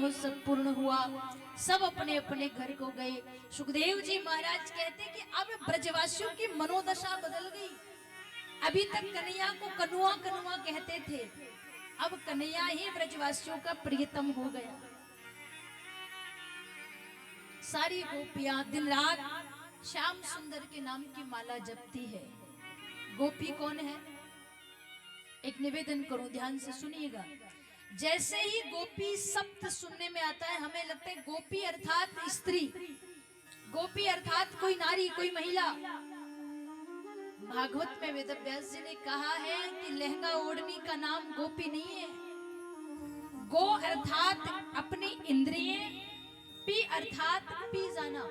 महोत्सव पूर्ण हुआ, सब अपने अपने घर को गए। सुखदेव जी महाराज कहते कि अब ब्रजवासियों की मनोदशा बदल गई। अभी तक कन्हैया को कनुआ कनुआ कहते थे, अब कन्हैया ही ब्रजवासियों का प्रियतम हो गया। सारी गोपियां दिन रात श्याम सुंदर के नाम की माला जपती है। गोपी कौन है? एक निवेदन करूं, ध्यान से सुनिएगा। जैसे ही गोपी शब्द सुनने में आता है, हमें लगता है गोपी अर्थात स्त्री, गोपी अर्थात कोई नारी, कोई महिला। भागवत में वेदव्यास जी ने कहा है कि लहंगा ओढ़नी का नाम गोपी नहीं है। गो अर्थात अपनी इंद्रिय, पी अर्थात पी जाना।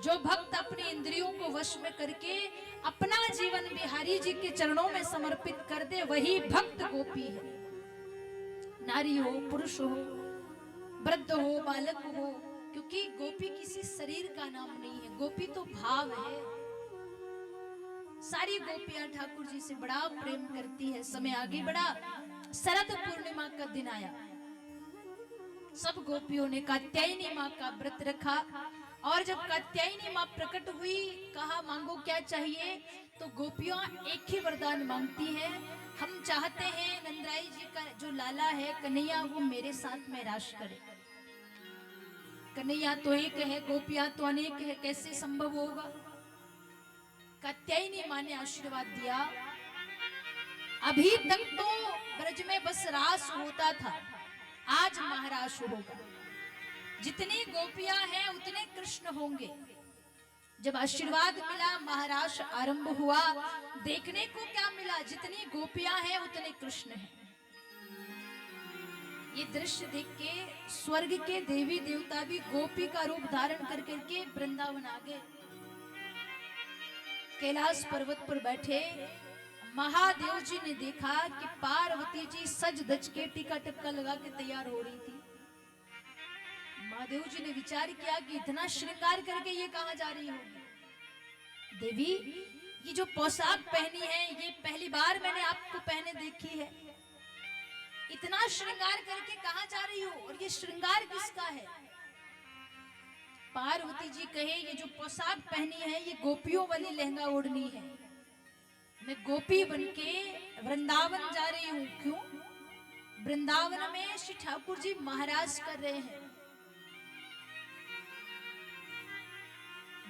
जो भक्त अपनी इंद्रियों को वश में करके अपना जीवन बिहारी जी के चरणों में समर्पित कर दे, वही भक्त गोपी है। नारी हो, पुरुष हो, वृद्ध हो, बालक हो, क्योंकि गोपी किसी शरीर का नाम नहीं है, गोपी तो भाव है। सारी गोपियां ठाकुर जी से बड़ा प्रेम करती है। समय आगे बढ़ा, शरद पूर्णिमा का दिन आया। सब गोपियों ने कात्यायनी माँ का व्रत रखा, और जब कात्यायनी माँ प्रकट हुई, कहा मांगो क्या चाहिए, तो गोपियां एक ही वरदान मांगती है, हम चाहते हैं नंदराय जी का जो लाला है कन्हैया, वो मेरे साथ में रास करे। कन्हैया तो एक है, गोपियां तो अनेक है, कैसे संभव होगा? कात्यायनी माँ ने आशीर्वाद दिया। अभी तक तो ब्रज में बस रास होता था, आज महारास होगा। जितनी गोपियां हैं उतने कृष्ण होंगे। जब आशीर्वाद मिला, महारास आरंभ हुआ। देखने को क्या मिला? जितनी गोपियां हैं उतने कृष्ण हैं। ये दृश्य देख के स्वर्ग के देवी देवता भी गोपी का रूप धारण कर करके वृंदावन आ गए। कैलाश पर्वत पर बैठे महादेव जी ने देखा कि पार्वती जी सज धज के टीका टपका लगा के तैयार हो रही थी। महादेव जी ने विचार किया कि इतना श्रृंगार करके ये कहां जा रही होगी? देवी, ये जो पोशाक पहनी है, ये पहली बार मैंने आपको पहने देखी है। इतना श्रृंगार करके कहां जा रही हो, और ये श्रृंगार किसका है? पार्वती जी कहे, ये जो पोशाक पहनी है ये गोपियों वाली लहंगा ओढ़नी है। मैं गोपी बनके वृंदावन जा रही हूं। क्यों? वृंदावन में श्री ठाकुर जी महाराज कर रहे हैं।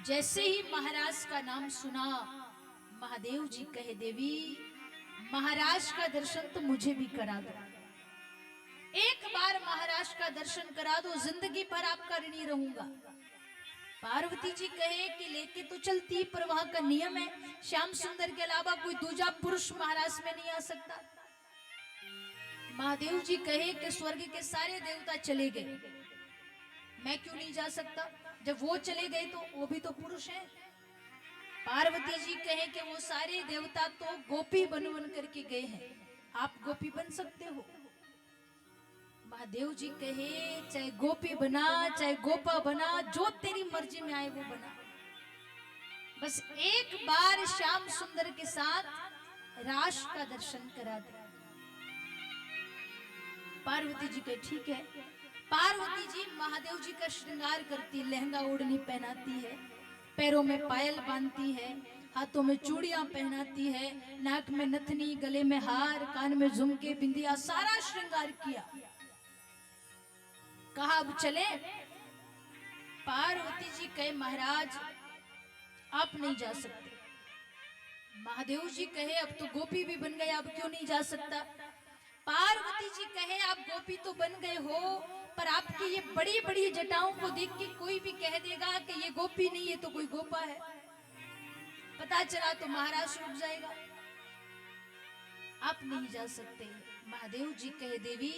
जैसे ही महाराज का नाम सुना, महादेव जी कहे, देवी महाराज का दर्शन तो मुझे भी करा दो। एक बार महाराज का दर्शन करा दो, जिंदगी भर आपका ऋणी रहूंगा। पार्वती जी कहे कि लेके तो चलती, पर वहां का नियम है, श्याम सुंदर के अलावा कोई दूजा पुरुष महाराज में नहीं आ सकता। महादेव जी कहे कि स्वर्ग के सारे देवता चले गए, मैं क्यों नहीं जा सकता? जब वो चले गए तो वो भी तो पुरुष हैं। पार्वती जी कहे कि वो सारे देवता तो गोपी बन बन करके गए हैं, आप गोपी बन सकते हो? महादेव जी कहे, चाहे गोपी बना चाहे गोपा बना, जो तेरी मर्जी में आए वो बना, बस एक बार श्याम सुंदर के साथ रास का दर्शन करा दे। पार्वती जी कहे ठीक है। पार्वती जी महादेव जी का श्रृंगार करती, लहंगा ओढ़नी पहनाती है, पैरों में पायल बांधती है, हाथों में चूड़ियां पहनाती है, नाक में नथनी, गले में हार, कान में झुमके, बिंदिया, सारा श्रृंगार किया। कहा अब चले। पार्वती जी कहे महाराज आप नहीं जा सकते। महादेव जी कहे अब तो गोपी भी बन गए, अब क्यों नहीं जा सकता? पार्वती जी कहे आप गोपी तो बन गए हो, पर आपकी ये बड़ी बड़ी जटाओं को देख के कोई भी कह देगा कि ये गोपी नहीं है तो कोई गोपा है, पता चला तो महाराज रुक जाएगा, आप नहीं जा सकते। महादेव जी कहे देवी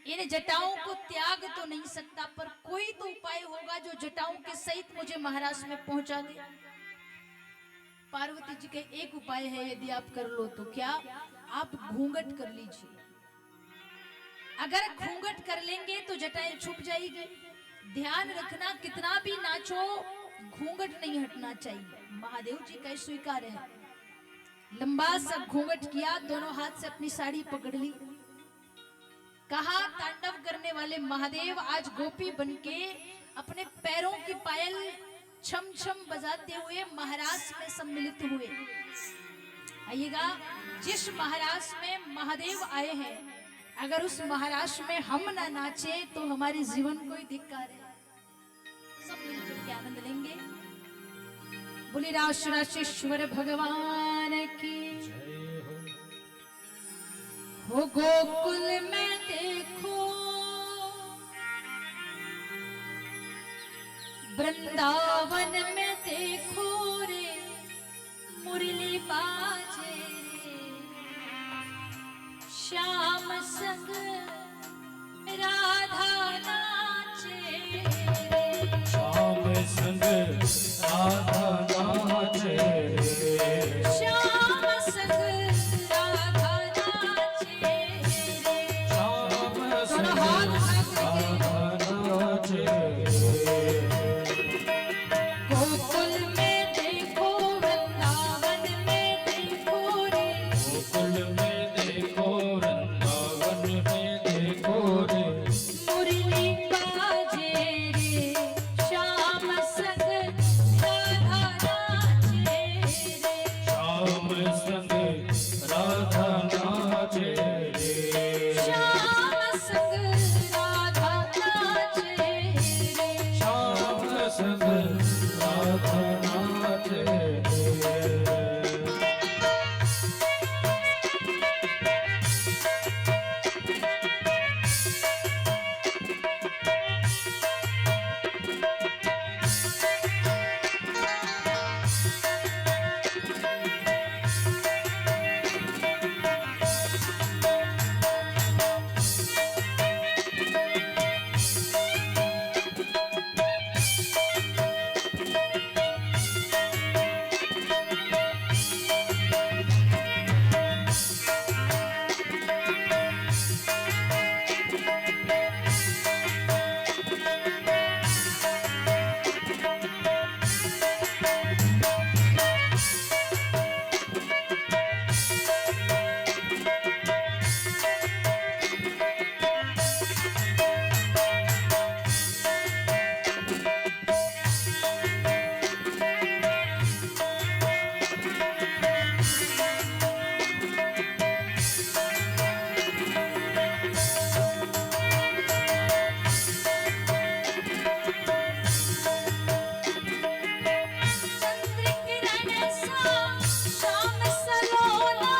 इन जटाओं को त्याग तो नहीं सकता, पर कोई तो उपाय होगा जो जटाओं के सहित मुझे महाराज में पहुंचा दे। पार्वती जी के एक उपाय है, यदि आप कर लो तो क्या? आप घूंघट कर लीजिए। अगर घूंघट कर लेंगे तो जटाएं छुप जाएगी। ध्यान रखना, कितना भी नाचो घूंघट नहीं हटना चाहिए। महादेव जी का स्वीकार है। लंबा सा घूंघट किया, दोनों हाथ से अपनी साड़ी पकड़ ली, कहा तांडव करने वाले महादेव आज गोपी बनके अपने पैरों की पायल छम छम बजाते हुए महाराष्ट्र में सम्मिलित हुए। आइएगा, जिस महाराष्ट्र में महादेव आए हैं, अगर उस महाराष्ट्र में हम ना नाचे तो हमारे जीवन को ही धिक्कार है। सब मिलकर के आनंद लेंगे। बोले राष्ट्रेश्वर भगवान की हो। गोकुल में देखो, वृंदावन में देखो रे, मुरली बाजे श्याम संग राधा नाचे रे। श्याम संग राधा नाचे रे। श्याम संग राधा नाचे रे। श्याम संग राधा नाचे रे। गोकुल में देखो, वृंदावन में देखो रे। गोकुल में देखो, वृंदावन में देखो रे। मुरली बाजे रे, श्याम संग राधा नाचे रे। श्याम संग राधा नाचे रे। श्याम संग राधा नाचे रे। श्याम संग राधा नाचे रे। चंद्र किरण सा श्याम सलोना,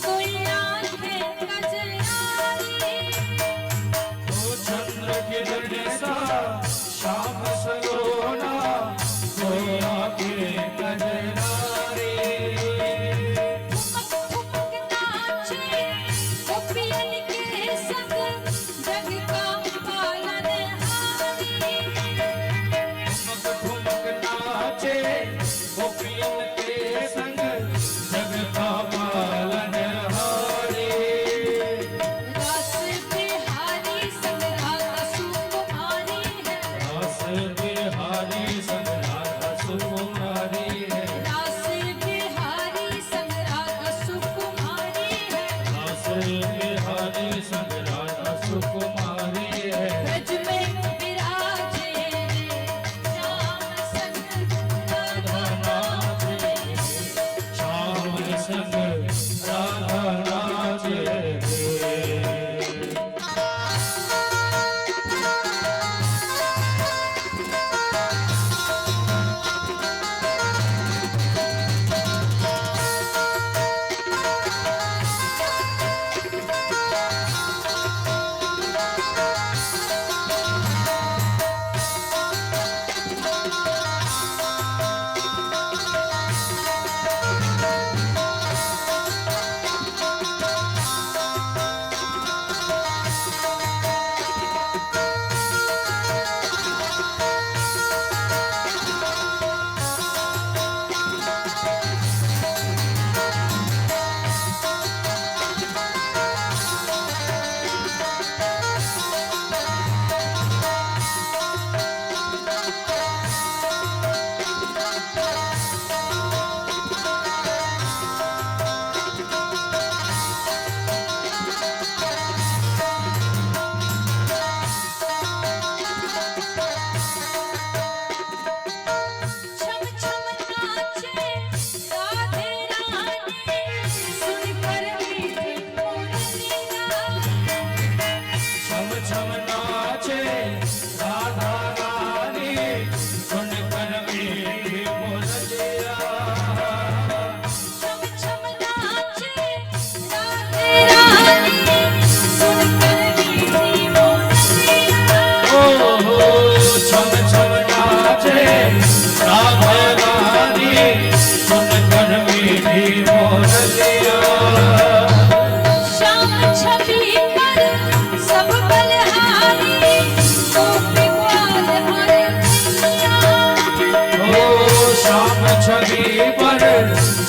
कोई आंखें कजरारी। ओ चंद्र किरण सा श्याम सलोना, कोई आंखें कजरारी। ठुमक ठुमक नाचे गोपियन के संग, जग का पालनहारी। ठुमक ठुमक नाचे गोपियन के संग, जग का पालनहारी। रास बिहारी संग राधा सुकुमारी है।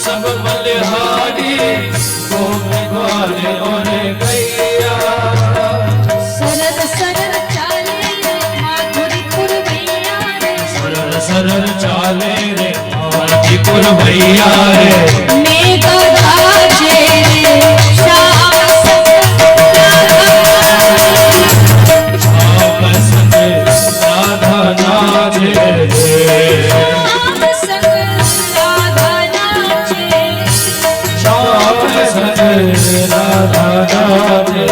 सब बलिहारी गोपी ग्वाले और गैया सरल सरल चाले माधुरीपुर भैया रे सरल सरल चाले रे माधुरीपुर भैया रे मेघ गाजे रे श्याम संग श्याम संग राधा नाचे श्याम संग राधा नाचे श्याम संग राधा नाचे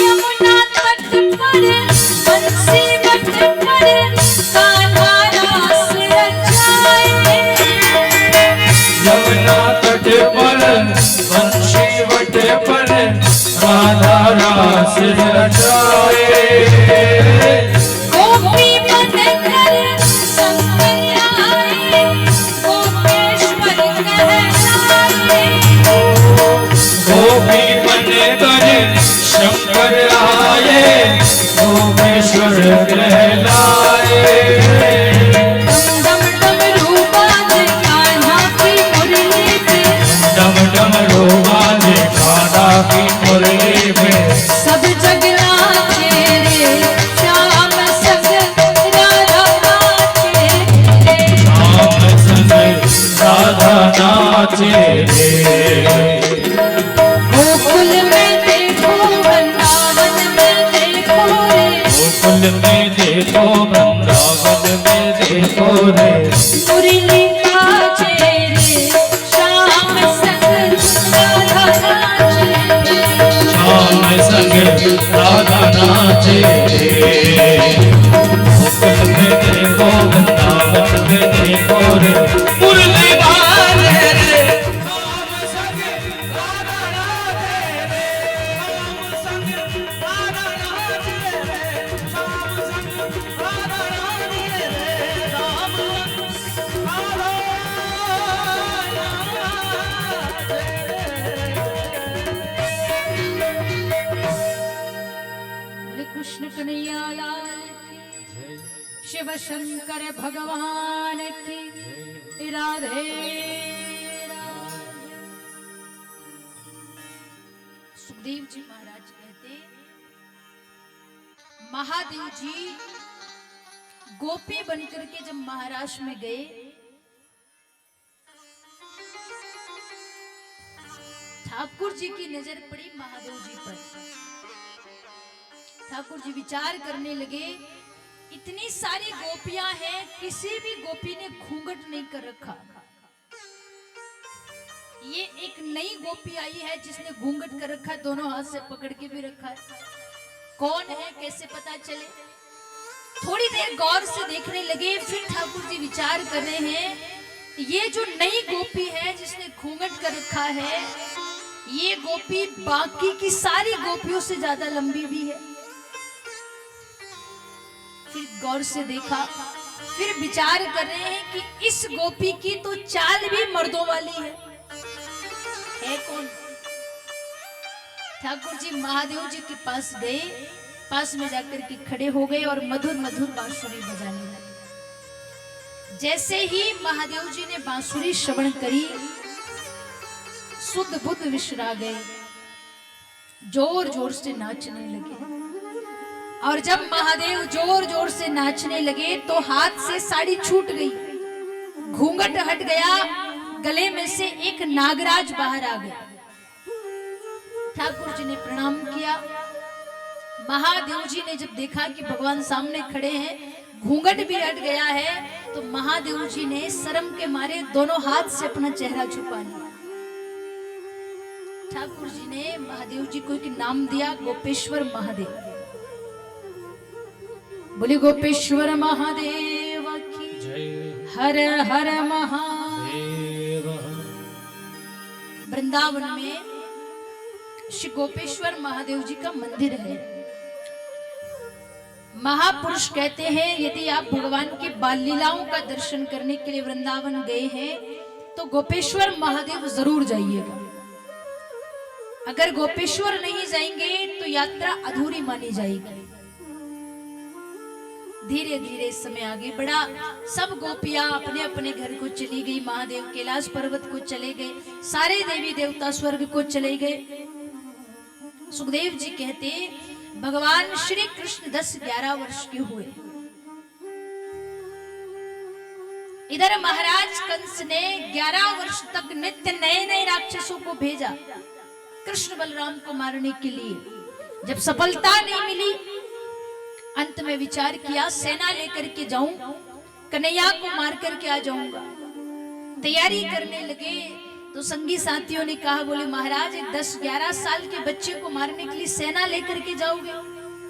यमुना तट पर बंसी बट पर कान्हा रास रचाए यमुना तट पर बंशी वट पर राधा रास रचाए गोपी बनकर शंकर आए गोपेश्वर कहलाए गोपी बने कर शंकर आए गोपेश्वर कहलाए डम डम रूपाज कान्हा की मुरली पे डम डम रोमांच कान्हा की मुरली में सब जग नाचे रे श्याम संग राधा नाचे रे श्याम संग राधा नाचे रे गोकुल में देखो वृंदावन में देखो रे गोकुल में देखो वृंदावन में देखो रे मुरली बाजे रे श्याम संग राधा नाचे रे श्याम संग राधा नाचे रे गोकुल में देखो वृंदावन में देखो रे मुरली बाजे रे श्याम संग राधा नाचे रे श्याम संग राधा नाचे रे श्याम संग राधा नाचे रे राम बोले कृष्ण कन्हैया लाल की शिव शंकर भगवान की राधे सुखदेव जी महाराज कहते महादेव जी गोपी बनकर के जब महाराष्ट्र में गए ठाकुर जी की नजर पड़ी महादेव जी पर। ठाकुर जी विचार करने लगे इतनी सारी गोपियां हैं किसी भी गोपी ने घूंघट नहीं कर रखा, ये एक नई गोपी आई है जिसने घूंघट कर रखा, दोनों हाथ से पकड़ के भी रखा है। कौन है कैसे पता चले? थोड़ी देर गौर से देखने लगे, फिर ठाकुर जी विचार कर रहे हैं ये जो नई गोपी है जिसने घूंघट कर रखा है, ये गोपी बाकी की सारी गोपियों से ज्यादा लंबी भी है। फिर गौर से देखा, फिर विचार कर रहे हैं कि इस गोपी की तो चाल भी मर्दों वाली है कौन? ठाकुर जी महादेव जी के पास गए, पास में जाकर के खड़े हो गए और मधुर मधुर बांसुरी बजाने लगे। जैसे ही महादेव जी ने बांसुरी श्रवण करी, शुद्ध बुद्ध विश्रा गए, जोर जोर से नाचने लगे। और जब महादेव जोर जोर से नाचने लगे तो हाथ से साड़ी छूट गई, घूंघट हट गया, गले में से एक नागराज बाहर आ गया। ठाकुर जी ने प्रणाम किया। महादेव जी ने जब देखा कि भगवान सामने खड़े हैं, घूंघट भी हट गया है, तो महादेव जी ने शर्म के मारे दोनों हाथ से अपना चेहरा छुपा लिया। ठाकुर जी ने महादेव जी को एक नाम दिया, गोपेश्वर महादेव। बोले गोपेश्वर महादेव की जय हर हर महादेव। देव वृंदावन में श्री गोपेश्वर महादेव जी का मंदिर है। महापुरुष कहते हैं यदि आप भगवान की बाल लीलाओं का दर्शन करने के लिए वृंदावन गए हैं तो गोपेश्वर महादेव जरूर जाइएगा। अगर गोपेश्वर नहीं जाएंगे तो यात्रा अधूरी मानी जाएगी। धीरे धीरे समय आगे बढ़ा, सब गोपियां अपने अपने घर को चली गई, महादेव कैलाश पर्वत को चले गए, सारे देवी देवता स्वर्ग को चले गए। सुखदेव जी कहते भगवान श्री कृष्ण 10-11 वर्ष के हुए। इधर महाराज कंस ने 11 वर्ष तक नित्य नए नए राक्षसों को भेजा कृष्ण बलराम को मारने के लिए। जब सफलता नहीं मिली, अंत में विचार किया सेना लेकर के जाऊं, कन्हैया को मार करके आ जाऊंगा। तैयारी करने लगे तो संगी साथियों ने कहा, बोले महाराज 10-11 साल के बच्चे को मारने के लिए सेना लेकर के जाओगे,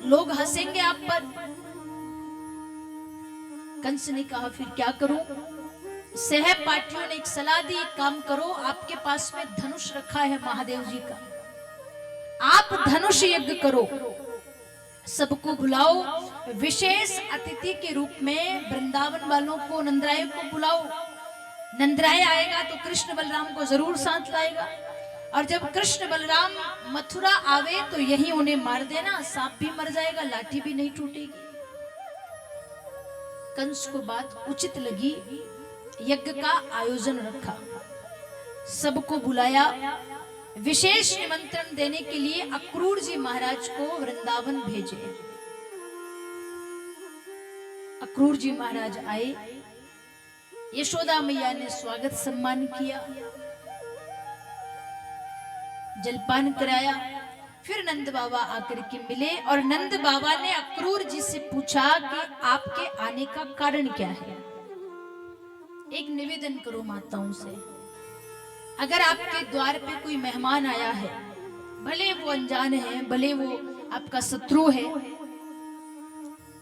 लोग हंसेंगे आप पर। कंस ने कहा फिर क्या करूं? सहपाठियों ने एक सलाह दी, एक काम करो, आपके पास में धनुष रखा है महादेव जी का, आप धनुष यज्ञ करो, सबको बुलाओ, विशेष अतिथि के रूप में वृंदावन वालों को, नंदराय को बुलाओ। नंदराय आएगा तो कृष्ण बलराम को जरूर साथ लाएगा, और जब कृष्ण बलराम मथुरा आवे तो यहीं उन्हें मार देना, सांप भी मर जाएगा, लाठी भी नहीं टूटेगी। कंस को बात उचित लगी, यज्ञ का आयोजन रखा, सबको बुलाया। विशेष निमंत्रण देने के लिए अक्रूर जी महाराज को वृंदावन भेजे। अक्रूर जी महाराज आए, यशोदा मैया ने स्वागत सम्मान किया, जलपान कराया। फिर नंद बाबा आकर के मिले और नंद बाबा ने अक्रूर जी से पूछा कि आपके आने का कारण क्या है। एक निवेदन करो माताओं से, अगर आपके द्वार पे कोई मेहमान आया है, भले वो अनजान है, भले वो आपका शत्रु है,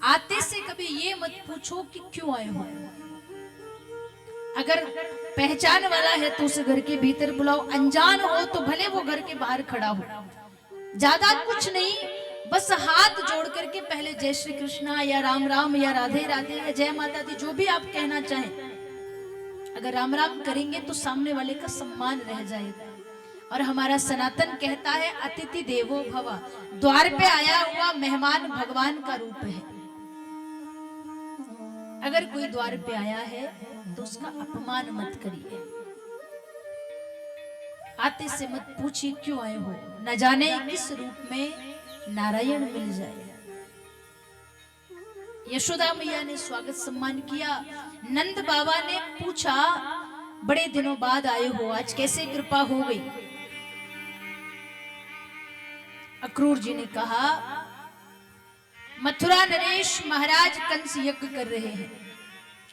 आते से कभी ये मत पूछो कि क्यों आए हो। अगर पहचान वाला है तो उसे घर के भीतर बुलाओ, अनजान हो तो भले वो घर के बाहर खड़ा हो, ज्यादा कुछ नहीं, बस हाथ जोड़ करके पहले जय श्री कृष्णा या राम राम या राधे राधे या जय माता दी, जो भी आप कहना चाहें, अगर राम राम करेंगे तो सामने वाले का सम्मान रह जाएगा। और हमारा सनातन कहता है अतिथि देवो भव, द्वार पे आया हुआ मेहमान भगवान का रूप है। अगर कोई द्वार पे आया है तो उसका अपमान मत करिए, आते से मत पूछिए क्यों आए हो, न जाने किस रूप में नारायण मिल जाए। यशोदा मैया ने स्वागत सम्मान किया। नंद बाबा ने पूछा, बड़े दिनों बाद आए हो, आज कैसे कृपा हो गई? अक्रूर जी ने कहा, मथुरा नरेश महाराज कंस यज्ञ कर रहे हैं,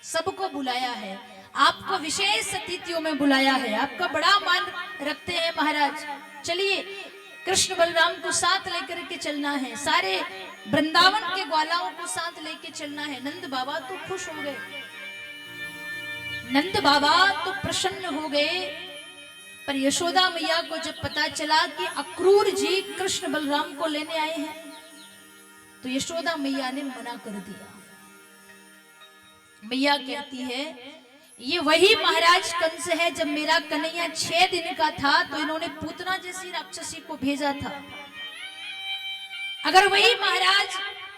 सबको बुलाया है, आपको विशेष अतिथियों में बुलाया है, आपका बड़ा मान रखते हैं महाराज, चलिए कृष्ण बलराम को साथ लेकर के चलना है, सारे वृंदावन के ग्वालाओं को साथ लेके चलना है। नंद बाबा तो खुश हो गए, नंद बाबा तो प्रसन्न हो गए, पर यशोदा मैया को जब पता चला कि अक्रूर जी कृष्ण बलराम को लेने आए हैं तो यशोदा मैया ने मना कर दिया। मैया कहती है, ये वही महाराज कंस है, जब मेरा कन्हैया 6 दिन का था तो इन्होंने पूतना जैसी राक्षसी को भेजा था। अगर वही महाराज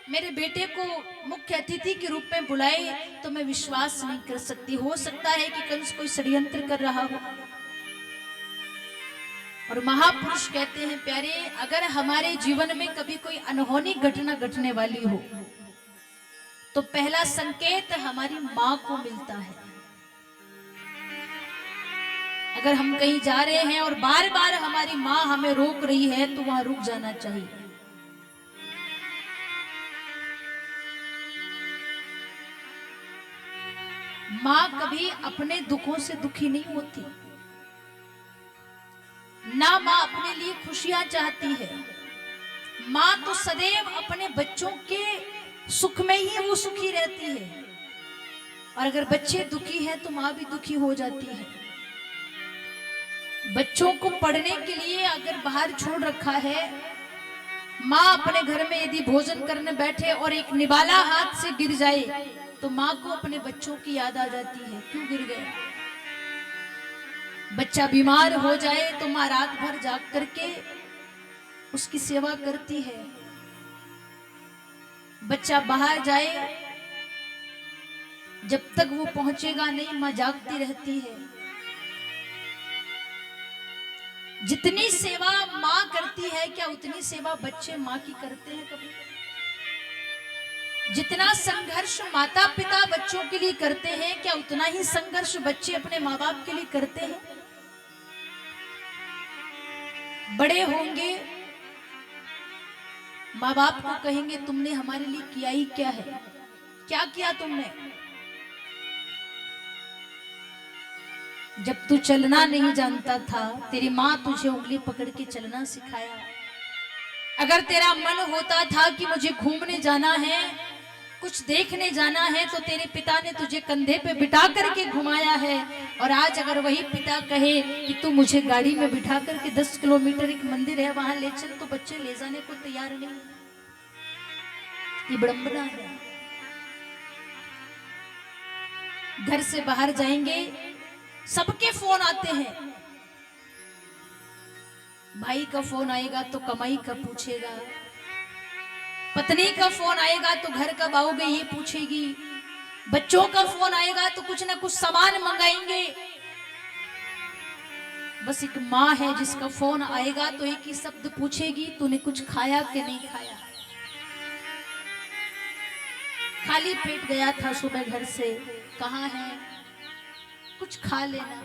मेरे बेटे को मुख्य अतिथि के रूप में बुलाए तो मैं विश्वास नहीं कर सकती, हो सकता है कि कंस कोई षड्यंत्र कर रहा हो। और महापुरुष कहते हैं प्यारे, अगर हमारे जीवन में कभी कोई अनहोनी घटना घटने वाली हो तो पहला संकेत हमारी मां को मिलता है। अगर हम कहीं जा रहे हैं और बार बार हमारी माँ हमें रोक रही है तो वहां रुक जाना चाहिए। माँ कभी अपने दुखों से दुखी नहीं होती, ना माँ अपने लिए खुशियां चाहती है। माँ तो सदैव अपने बच्चों के सुख में ही वो सुखी रहती है, और अगर बच्चे दुखी हैं तो माँ भी दुखी हो जाती है। बच्चों को पढ़ने के लिए अगर बाहर छोड़ रखा है, माँ अपने घर में यदि भोजन करने बैठे और एक निवाला हाथ से गिर जाए तो माँ को अपने बच्चों की याद आ जाती है, क्यों गिर गया। बच्चा बीमार हो जाए तो माँ रात भर जाग करके उसकी सेवा करती है। बच्चा बाहर जाए, जब तक वो पहुंचेगा नहीं माँ जागती रहती है। जितनी सेवा माँ करती है, क्या उतनी सेवा बच्चे माँ की करते हैं कभी? जितना संघर्ष माता पिता बच्चों के लिए करते हैं, क्या उतना ही संघर्ष बच्चे अपने माँ बाप के लिए करते हैं? बड़े होंगे, माँ बाप को कहेंगे तुमने हमारे लिए किया ही क्या है, क्या किया तुमने? जब तू चलना नहीं जानता था, तेरी माँ तुझे उंगली पकड़ के चलना सिखाया। अगर तेरा मन होता था कि मुझे घूमने जाना है, कुछ देखने जाना है, तो तेरे पिता ने तुझे कंधे पे बिठा करके घुमाया है। और आज अगर वही पिता कहे कि तू मुझे गाड़ी में बिठा करके 10 किलोमीटर एक मंदिर है वहां ले चल, तो बच्चे ले जाने को तैयार नहीं। ये विडंबना है। घर से बाहर जाएंगे, सबके फोन आते हैं। भाई का फोन आएगा तो कमाई का पूछेगा, पत्नी का फोन आएगा तो घर कब आओगे ये पूछेगी, बच्चों का फोन आएगा तो कुछ ना कुछ सामान मंगाएंगे। बस एक माँ है जिसका फोन आएगा तो एक ही शब्द पूछेगी, तूने कुछ खाया कि नहीं खाया? खाली पेट गया था सुबह घर से, कहाँ है, कुछ खा लेना।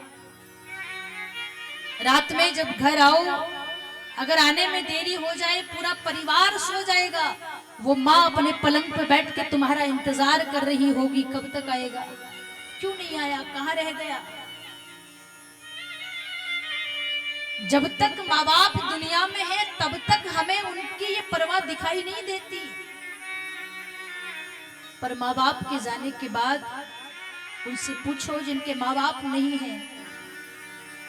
रात में जब घर आओ, अगर आने में देरी हो जाए, पूरा परिवार सो जाएगा, वो माँ अपने पलंग पर बैठ के तुम्हारा इंतजार कर रही होगी, कब तक आएगा, क्यों नहीं आया, कहाँ रह गया। जब तक माँ बाप दुनिया में है तब तक हमें उनकी ये परवाह दिखाई नहीं देती, पर माँ बाप के जाने के बाद उनसे पूछो जिनके माँ बाप नहीं है।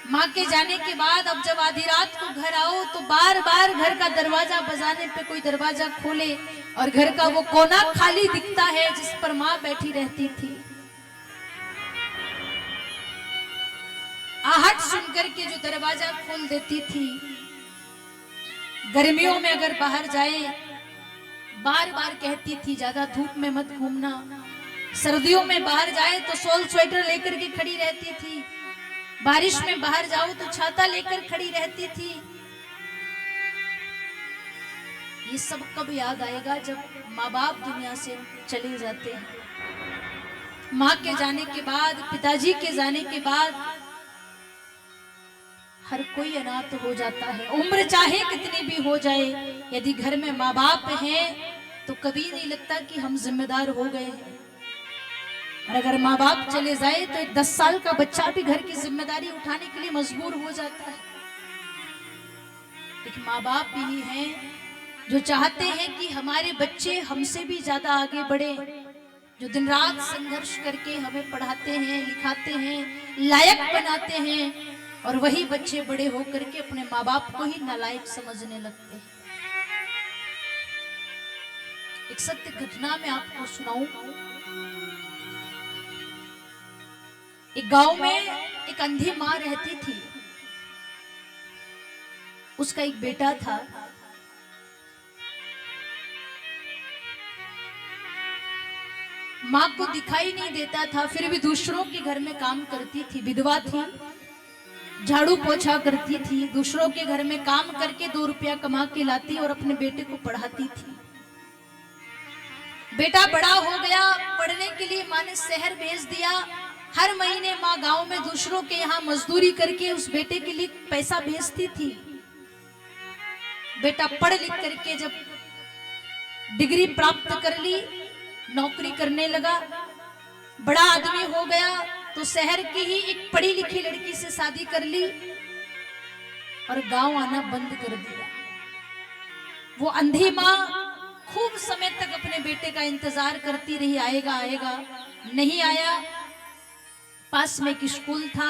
माँ के जाने के बाद अब जब आधी रात को घर आओ तो बार बार घर का दरवाजा बजाने पे कोई दरवाजा खोले और घर का वो कोना खाली दिखता है जिस पर माँ बैठी रहती थी। आहट सुनकर के जो दरवाजा खोल देती थी। गर्मियों में अगर बाहर जाए, बार बार कहती थी ज्यादा धूप में मत घूमना। सर्दियों में बाहर जाए तो शॉल स्वेटर लेकर के खड़ी रहती थी, बारिश में बाहर जाओ तो छाता लेकर खड़ी रहती थी। ये सब कब याद आएगा? जब माँ बाप दुनिया से चले जाते हैं। माँ के जाने के बाद, पिताजी के जाने के बाद हर कोई अनाथ हो जाता है। उम्र चाहे कितनी भी हो जाए, यदि घर में माँ बाप हैं तो कभी नहीं लगता कि हम जिम्मेदार हो गए हैं। और अगर माँ बाप चले जाए तो एक 10 साल का बच्चा भी घर की जिम्मेदारी उठाने के लिए मजबूर हो जाता है। लेकिन माँ बाप भी हैं जो चाहते हैं कि हमारे बच्चे हमसे भी ज्यादा आगे बढ़े, जो दिन रात संघर्ष करके हमें पढ़ाते हैं, लिखाते हैं, लायक बनाते हैं, और वही बच्चे बड़े होकर के अपने माँ बाप को ही नालायक समझने लगते हैं। एक सत्य घटना में आपको सुनाऊं। एक गांव में एक अंधी माँ रहती थी। उसका एक बेटा था। माँ को दिखाई नहीं देता था, फिर भी दूसरों के घर में काम करती थी। विधवा थी, झाड़ू पोछा करती थी, दूसरों के घर में काम करके 2 रुपया कमा के लाती और अपने बेटे को पढ़ाती थी। बेटा बड़ा हो गया, पढ़ने के लिए माँ ने शहर भेज दिया। हर महीने माँ गांव में दूसरों के यहाँ मजदूरी करके उस बेटे के लिए पैसा भेजती थी। बेटा पढ़ लिख करके जब डिग्री प्राप्त कर ली, नौकरी करने लगा, बड़ा आदमी हो गया, तो शहर की ही एक पढ़ी लिखी लड़की से शादी कर ली और गांव आना बंद कर दिया। वो अंधी माँ खूब समय तक अपने बेटे का इंतजार करती रही, आएगा आएगा, नहीं आया। पास में एक स्कूल था,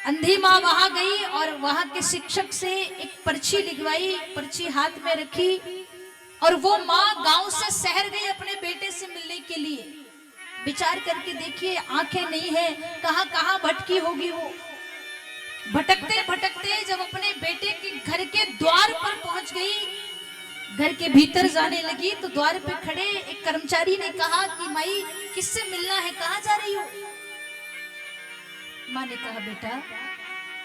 अंधी माँ वहां गई और वहां के शिक्षक से एक पर्ची लिखवाई, पर्ची हाथ में रखी और वो माँ गांव से शहर गई अपने बेटे से मिलने के लिए। विचार करके देखिए, आंखें नहीं है, कहां कहां भटकी होगी वो। भटकते भटकते जब अपने बेटे के घर के द्वार पर पहुंच गई, घर के भीतर जाने लगी तो द्वार पे खड़े एक कर्मचारी ने कहा कि माई किससे मिलना है, कहां जा रही हो? माँ ने कहा बेटा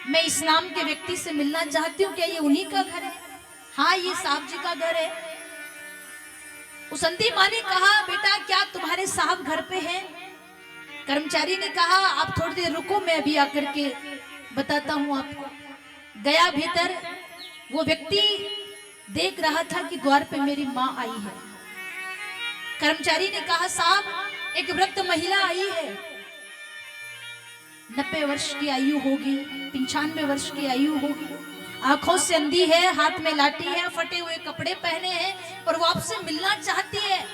मैं इस नाम के व्यक्ति से मिलना चाहती हूँ, क्या ये उन्हीं का घर है? हाँ ये साहब जी का घर है। उस अंधी माँ ने कहा बेटा क्या तुम्हारे साहब घर पे हैं? कर्मचारी ने कहा आप थोड़ी देर रुको, मैं अभी आकर के बताता हूँ आपको। गया भीतर, वो व्यक्ति देख रहा था कि द्वार पे मेरी माँ आई है। कर्मचारी ने कहा साहब एक वृद्ध महिला आई है, 90 वर्ष की आयु होगी, 95 वर्ष की आयु होगी, आंखों से अंधी है, हाथ में लाठी है, फटे हुए कपड़े पहने हैं और वो आपसे मिलना चाहती है।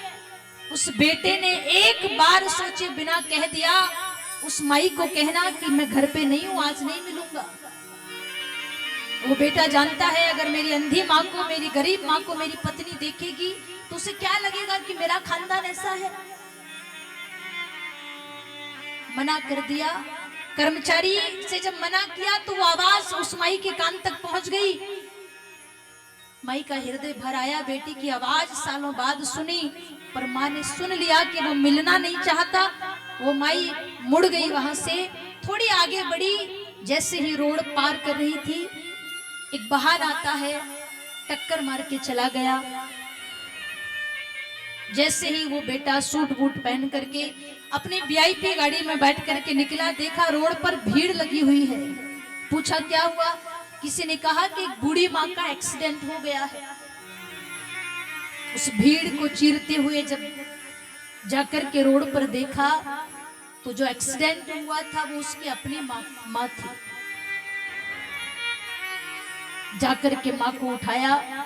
उस बेटे ने एक बार सोचे बिना कह दिया, उस माई को कहना कि मैं घर पे नहीं हूं, आज नहीं मिलूंगा। वो बेटा जानता है अगर मेरी अंधी माँ को, मेरी गरीब माँ को मेरी पत्नी देखेगी तो उसे क्या लगेगा कि मेरा खानदान ऐसा है। मना कर दिया। कर्मचारी से जब मना किया तो वो आवाज उस माई के कान तक पहुंच गई। माई का हृदय भर आया, बेटी की आवाज सालों बाद सुनी, पर माँ ने सुन लिया कि वो मिलना नहीं चाहता। वो माई मुड़ गई वहां से, थोड़ी आगे बढ़ी, जैसे ही रोड पार कर रही थी एक वाहन आता है, टक्कर मार के चला गया। जैसे ही वो बेटा सूट बूट पहन करके अपनी वीआईपी गाड़ी में बैठ करके निकला, देखा रोड पर भीड़ लगी हुई है। पूछा क्या हुआ? किसी ने कहा कि एक बूढ़ी माँ का एक्सीडेंट हो गया है। उस भीड़ को चीरते हुए जब जाकर के रोड पर देखा तो जो एक्सीडेंट हुआ था वो उसकी अपनी माँ थी। जाकर के माँ को उठाया,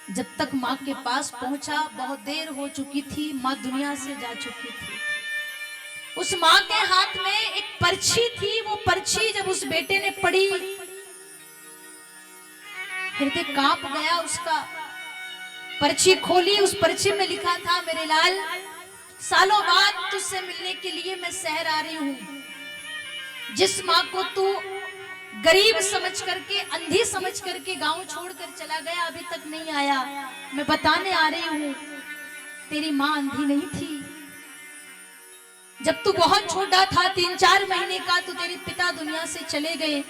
जब तक माँ के पास पहुंचा बहुत देर हो चुकी थी, माँ दुनिया से जा चुकी थी। उस माँ के हाथ में एक पर्ची थी, वो पर्ची जब उस बेटे ने पढ़ी हृदय कांप गया उसका। पर्ची खोली, उस पर्ची में लिखा था मेरे लाल सालों बाद तुझसे मिलने के लिए मैं शहर आ रही हूँ। जिस माँ को तू गरीब समझ करके, अंधी समझ करके गांव छोड़कर चला गया, अभी तक नहीं आया, मैं बताने आ रही हूं तेरी मां अंधी नहीं थी। जब तू बहुत छोटा था, 3-4 महीने का, तो तेरे पिता दुनिया से चले गए।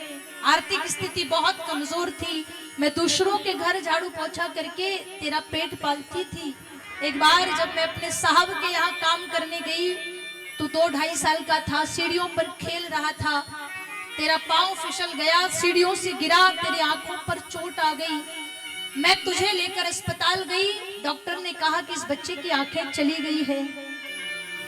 आर्थिक स्थिति बहुत कमजोर थी, मैं दूसरों के घर झाड़ू पोछा करके तेरा पेट पालती थी। एक बार जब मैं अपने साहब के यहाँ काम करने गई तो 2-2.5 साल का था, सीढ़ियों पर खेल रहा था, तेरा पांव फिसल गया, सीढ़ियों से गिरा, तेरी आंखों पर चोट आ गई। मैं तुझे लेकर अस्पताल गई, डॉक्टर ने कहा कि इस बच्चे की आंखें चली गई है,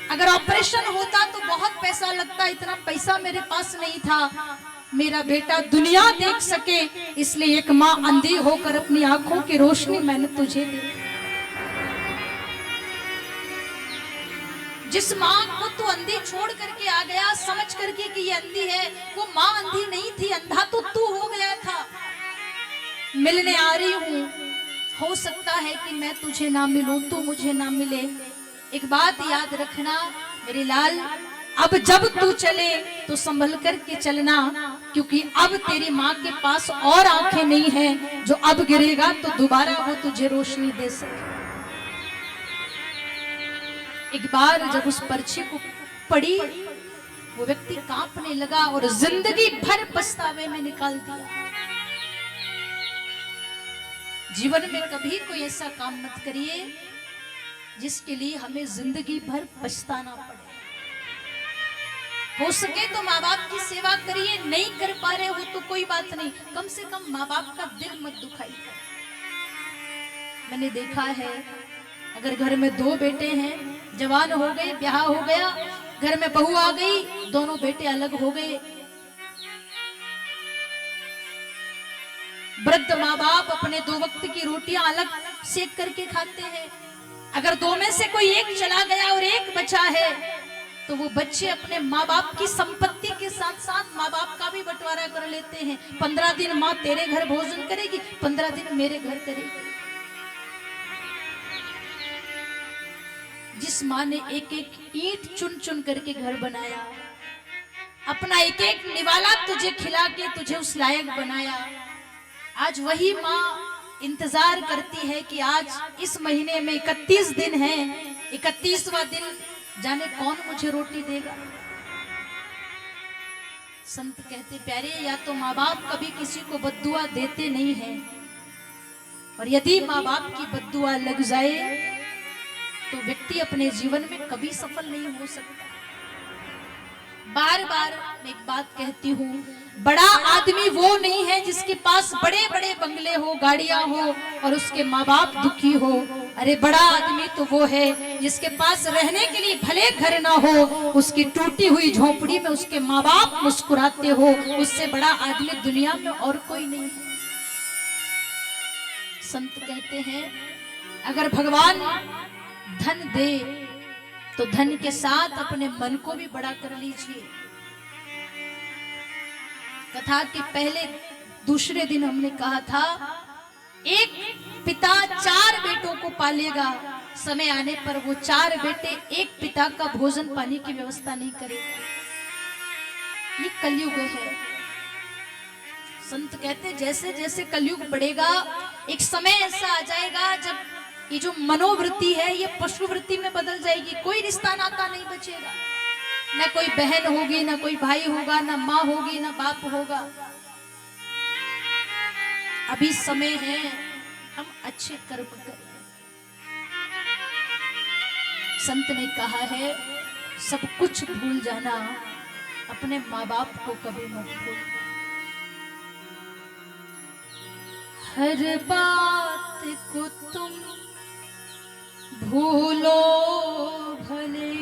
अगर ऑपरेशन होता तो बहुत पैसा लगता, इतना पैसा मेरे पास नहीं था। मेरा बेटा दुनिया देख सके इसलिए एक माँ अंधी होकर अपनी आंखों की रोशनी मैंने तुझे दी। जिस माँ को तू अंधी छोड़ करके आ गया समझ करके कि ये अंधी है, वो माँ अंधी नहीं थी, अंधा तो तू हो गया था। मिलने आ रही हूँ, हो सकता है कि मैं तुझे ना मिलूं, तू मुझे ना मिले। एक बात याद रखना मेरे लाल, अब जब तू चले तो संभल करके चलना, क्योंकि अब तेरी माँ के पास और आंखें नहीं हैं जो अब गिरेगा तो दोबारा वो तुझे रोशनी दे सके। एक बार जब उस पर्ची को पढ़ी, वो व्यक्ति कांपने लगा और जिंदगी भर पछतावे में निकाल दिया। जीवन में कभी कोई ऐसा काम मत करिए जिसके लिए हमें जिंदगी भर पछताना पड़े। हो सके तो माँ बाप की सेवा करिए, नहीं कर पा रहे हो तो कोई बात नहीं, कम से कम माँ बाप का दिल मत दुखाइए। मैंने देखा है, अगर घर में 2 बेटे हैं, जवान हो गए, ब्याह हो गया, घर में बहू आ गई, दोनों बेटे अलग हो गए, वृद्ध माँ बाप अपने 2 वक्त की रोटियां अलग सेक करके खाते हैं। अगर 2 में से कोई एक चला गया और एक बचा है, तो वो बच्चे अपने माँ बाप की संपत्ति के साथ साथ माँ बाप का भी बंटवारा कर लेते हैं। 15 दिन माँ तेरे घर भोजन करेगी, 15 दिन मेरे घर करेगी। जिस माँ ने एक एक ईंट चुन चुन करके घर बनाया, अपना एक एक निवाला तुझे खिला के तुझे उस लायक बनाया, आज वही माँ इंतजार करती है कि आज इस महीने में 31 दिन है, 31वां दिन जाने कौन मुझे रोटी देगा। संत कहते प्यारे, या तो माँ बाप कभी किसी को बद्दुआ देते नहीं हैं, और यदि माँ बाप की बद्दुआ लग जाए तो व्यक्ति अपने जीवन में कभी सफल नहीं हो सकता। बार बार मैं एक बात कहती हूँ, बड़ा आदमी वो नहीं है जिसके पास बड़े बड़े बंगले हो, गाड़ियां हो और उसके माँ बाप दुखी हो। अरे बड़ा आदमी तो वो है जिसके पास रहने के लिए भले घर ना हो, उसकी टूटी हुई झोपड़ी में उसके माँ बाप मुस्कुराते हो, उससे बड़ा आदमी दुनिया में और कोई नहीं है। संत कहते हैं, अगर भगवान धन दे तो धन के साथ अपने मन को भी बड़ा कर लीजिए। कथा के पहले दूसरे दिन हमने कहा था, एक पिता 4 बेटों को पालेगा, समय आने पर वो 4 बेटे एक पिता का भोजन पानी की व्यवस्था नहीं करेगा। ये कलयुग है। संत कहते जैसे जैसे कलयुग बढ़ेगा, एक समय ऐसा आ जाएगा जब ये जो मनोवृत्ति है ये पशुवृत्ति में बदल जाएगी। कोई रिश्ता नाता नहीं बचेगा, ना कोई बहन होगी, ना कोई भाई होगा, ना माँ होगी, ना बाप होगा। अभी समय है हम अच्छे कर्म करें। संत ने कहा है, सब कुछ भूल जाना, अपने माँ बाप को कभी मत भूलना। हर बात को तुम भूलो भले,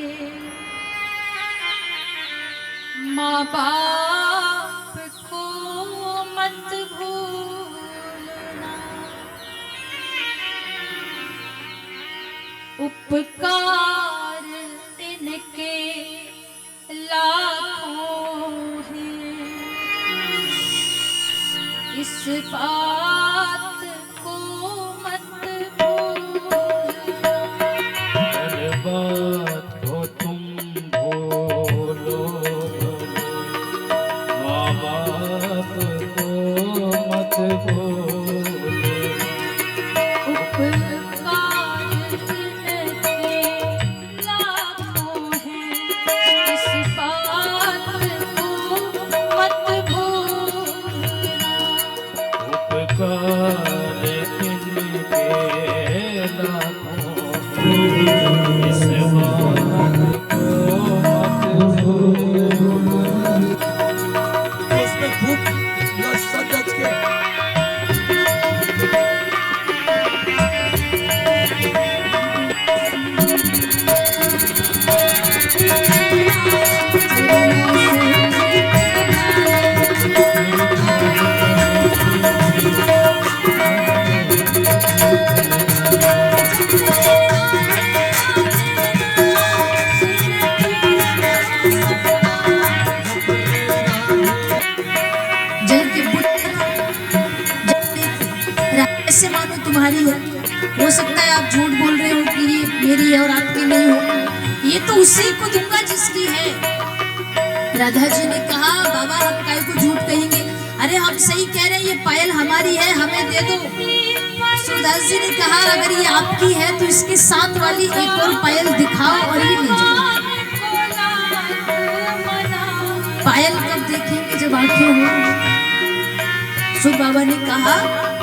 माँ बाप को मत भूलना। उपकार इनके लाखों हैं, इस बात को मत भूलना। हर बात को तुम भूलो, माँ बाप को मत भूलो। उपकार इनके लाखों हैं, इस बात को मत भूलना। उपकार इनके लाखों हैं, इस बात को मत भूलो। उसमें खूब सजग के ऐसे मानो तुम्हारी है। हो सकता है आप झूठ बोल रहे हो कि ये मेरी है और आपकी नहीं हो, ये तो उसी को दूंगा जिसकी है। राधा जी ने कहा, बाबा हम काय को झूठ कहेंगे, अरे हम सही कह रहे हैं, ये पायल हमारी है, हमें दे दो। सूरदास जी ने कहा, अगर ये आपकी है तो इसके साथ वाली एक और पायल दिखाओ और ये ले जाओ। पायल कब देखेंगे, जब आंखें हो। सुर बाबा ने कहा,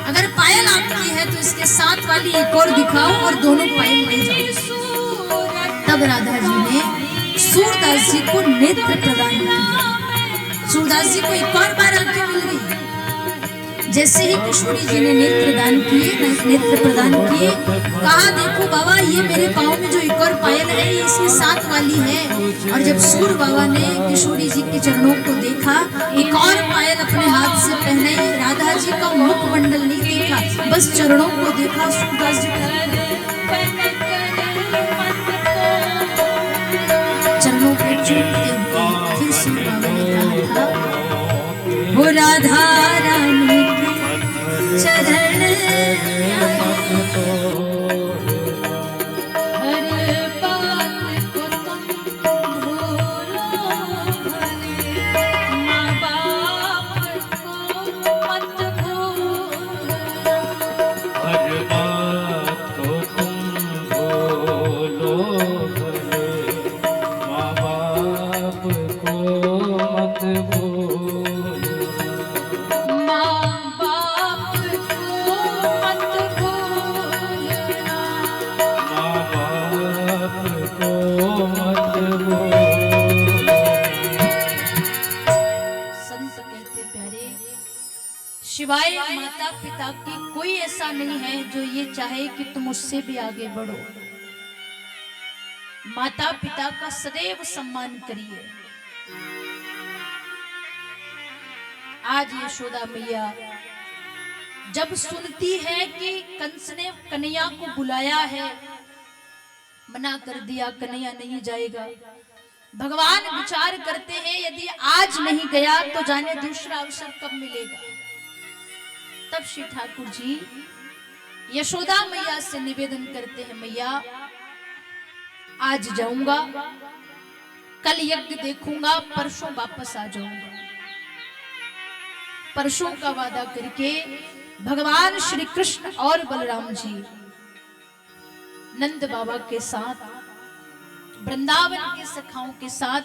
अगर पायल आपकी है तो इसके साथ वाली एक और दिखाओ और दोनों पायल ले जाओ। तब राधा जी ने सूरदास जी को नेत्र प्रदान किया। सूरदास जी को एक और बार आंखें मिल गई। जैसे ही किशोरी जी ने नेत्र दान किए, नेत्र प्रदान किए, कहा देखो बाबा ये मेरे पाँव में जो एक और पायल है ये इसके साथ वाली है। और जब सूर बाबा ने किशोरी जी के चरणों को देखा, एक और पायल अपने हाथ से पहनाई, राधा जी का मुखमंडल नहीं देखा, बस चरणों को देखा। सूरदास जी चरणों को चूमते हुए फिर सूर बाबा ने कहा था, वो राधा रानी चरण हर बात को तुम भूलो भले, माँ बाप को मत भूलो। हर बात को तुम भूलो भले, माँ बाप को मत भूलो। माँ बाप को मत भूलना। माँ बाप को मत भूलो। संत कहते प्यारे, शिवाय माता पिता की कोई ऐसा नहीं है जो ये चाहे कि तुम उससे भी आगे बढ़ो। माता पिता का सदैव सम्मान करिए। आज यशोदा मैया जब सुनती है कि कंस ने कन्हैया को बुलाया है, मना कर दिया कन्हैया नहीं जाएगा, भगवान विचार करते हैं यदि आज नहीं गया तो जाने दूसरा अवसर कब मिलेगा। तब श्री ठाकुर जी यशोदा मैया से निवेदन करते हैं, मैया आज जाऊंगा, कल यज्ञ देखूंगा, परसों वापस आ जाऊंगा। परसों का वादा करके भगवान श्री कृष्ण और बलराम जी नंद बाबा के साथ, वृंदावन के सखाओं के साथ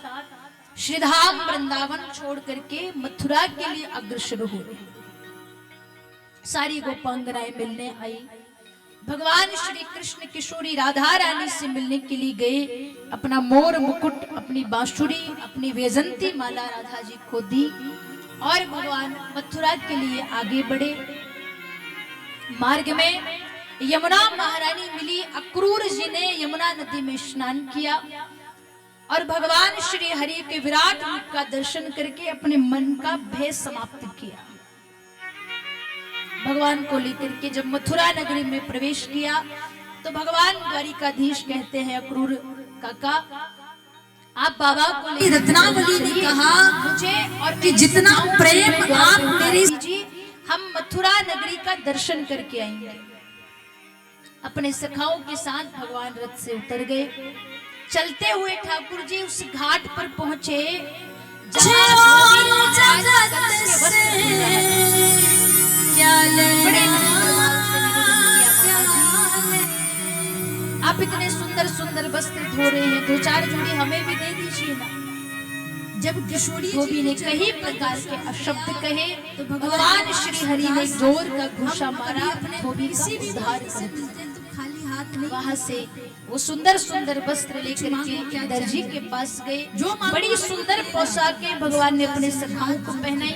श्रीधाम वृंदावन छोड़ करके मथुरा के लिए अग्रसर हुए। सारी गोपांगनाएं मिलने आई। भगवान श्री कृष्ण किशोरी राधा रानी से मिलने के लिए गए। अपना मोर मुकुट, अपनी बांसुरी, अपनी वैजंती माला राधा जी को दी और भगवान मथुरा के लिए आगे बढ़े। मार्ग में यमुना महारानी मिली। अक्रूर जी ने यमुना नदी में स्नान किया और भगवान श्री हरि के विराट रूप का दर्शन करके अपने मन का भय समाप्त किया। भगवान को लेकर के जब मथुरा नगरी में प्रवेश किया तो भगवान द्वारिकाधीश कहते हैं, अक्रूर काका आप बाबा को रत्नावली ने कहा मुझे और कि जितना प्रेम आप मेरे जी, हम मथुरा नगरी का दर्शन करके आएंगे। अपने सखाओं के साथ भगवान रथ से उतर गए। चलते हुए ठाकुर जी उस घाट पर पहुंचे आप इतने सुंदर सुंदर वस्त्र धो रहे हैं, दो चार जोड़ी हमें भी दे दीजिए ना। जब किशोरी धोबी ने कई प्रकार के अशब्द कहे तो भगवान श्री हरि ने जोर का घूंसा मारा, धोबी का उद्धार कर दिया। वहां से वो सुंदर सुंदर वस्त्र लेकर के दर्जी के पास गए। जो बड़ी सुंदर पोशाकें भगवान ने अपने सखाओं को पहनाई।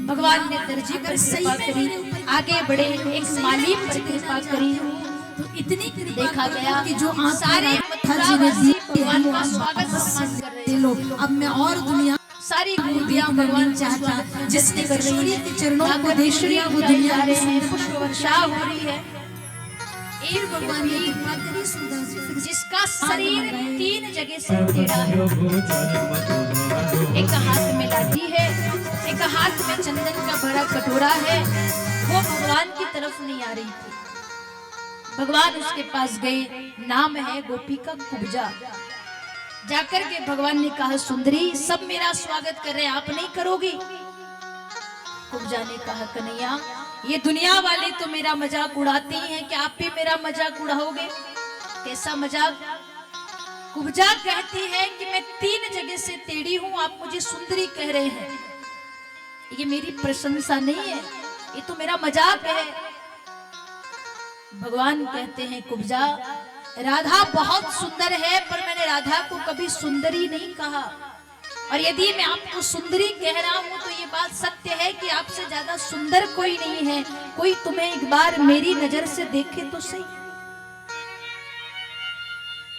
भगवान ने दर्जी पर कृपा करी, आगे बढ़े, एक माली पर कृपा करी। तो इतनी देखा गया कि जो सारे भगवान का स्वागत सम्मान कर रहे हैं। अब मैं और दुनिया सारी खूबियां भगवान चाहता जिसने किशोरी के चरणों को देख लिया वो दुनिया में पुष्प वर्षा हो रही है। एक भगवान ने कृपा करी सुंदर जिसका शरीर 3 जगह से टेढ़ा है। एक हाथ में लाठी है, एक हाथ में चंदन का बड़ा कटोरा है। वो भगवान की तरफ नहीं आ रही थी। भगवान उसके पास गए। नाम है गोपी का कुब्जा। जाकर के भगवान ने कहा, सुंदरी सब मेरा स्वागत कर रहे हैं, आप नहीं करोगी? कुब्जा ने कहा, कन्हैया ये दुनिया वाले तो मेरा मजाक उड़ाते ही हैं, क्या आप भी मेरा मजाक उड़ाओगे? कैसा मजाक? कुब्जा कहती है कि मैं 3 जगह से टेढ़ी हूं, आप मुझे सुंदरी कह रहे हैं, ये मेरी प्रशंसा नहीं है, ये तो मेरा मजाक है। भगवान कहते हैं, कुब्जा राधा बहुत सुंदर है, पर मैंने राधा को कभी सुंदरी नहीं कहा। और यदि मैं आपको सुंदरी कह रहा हूं तो ये बात सत्य है कि आपसे ज्यादा सुंदर कोई नहीं है। कोई तुम्हें एक बार मेरी नजर से देखे तो सही।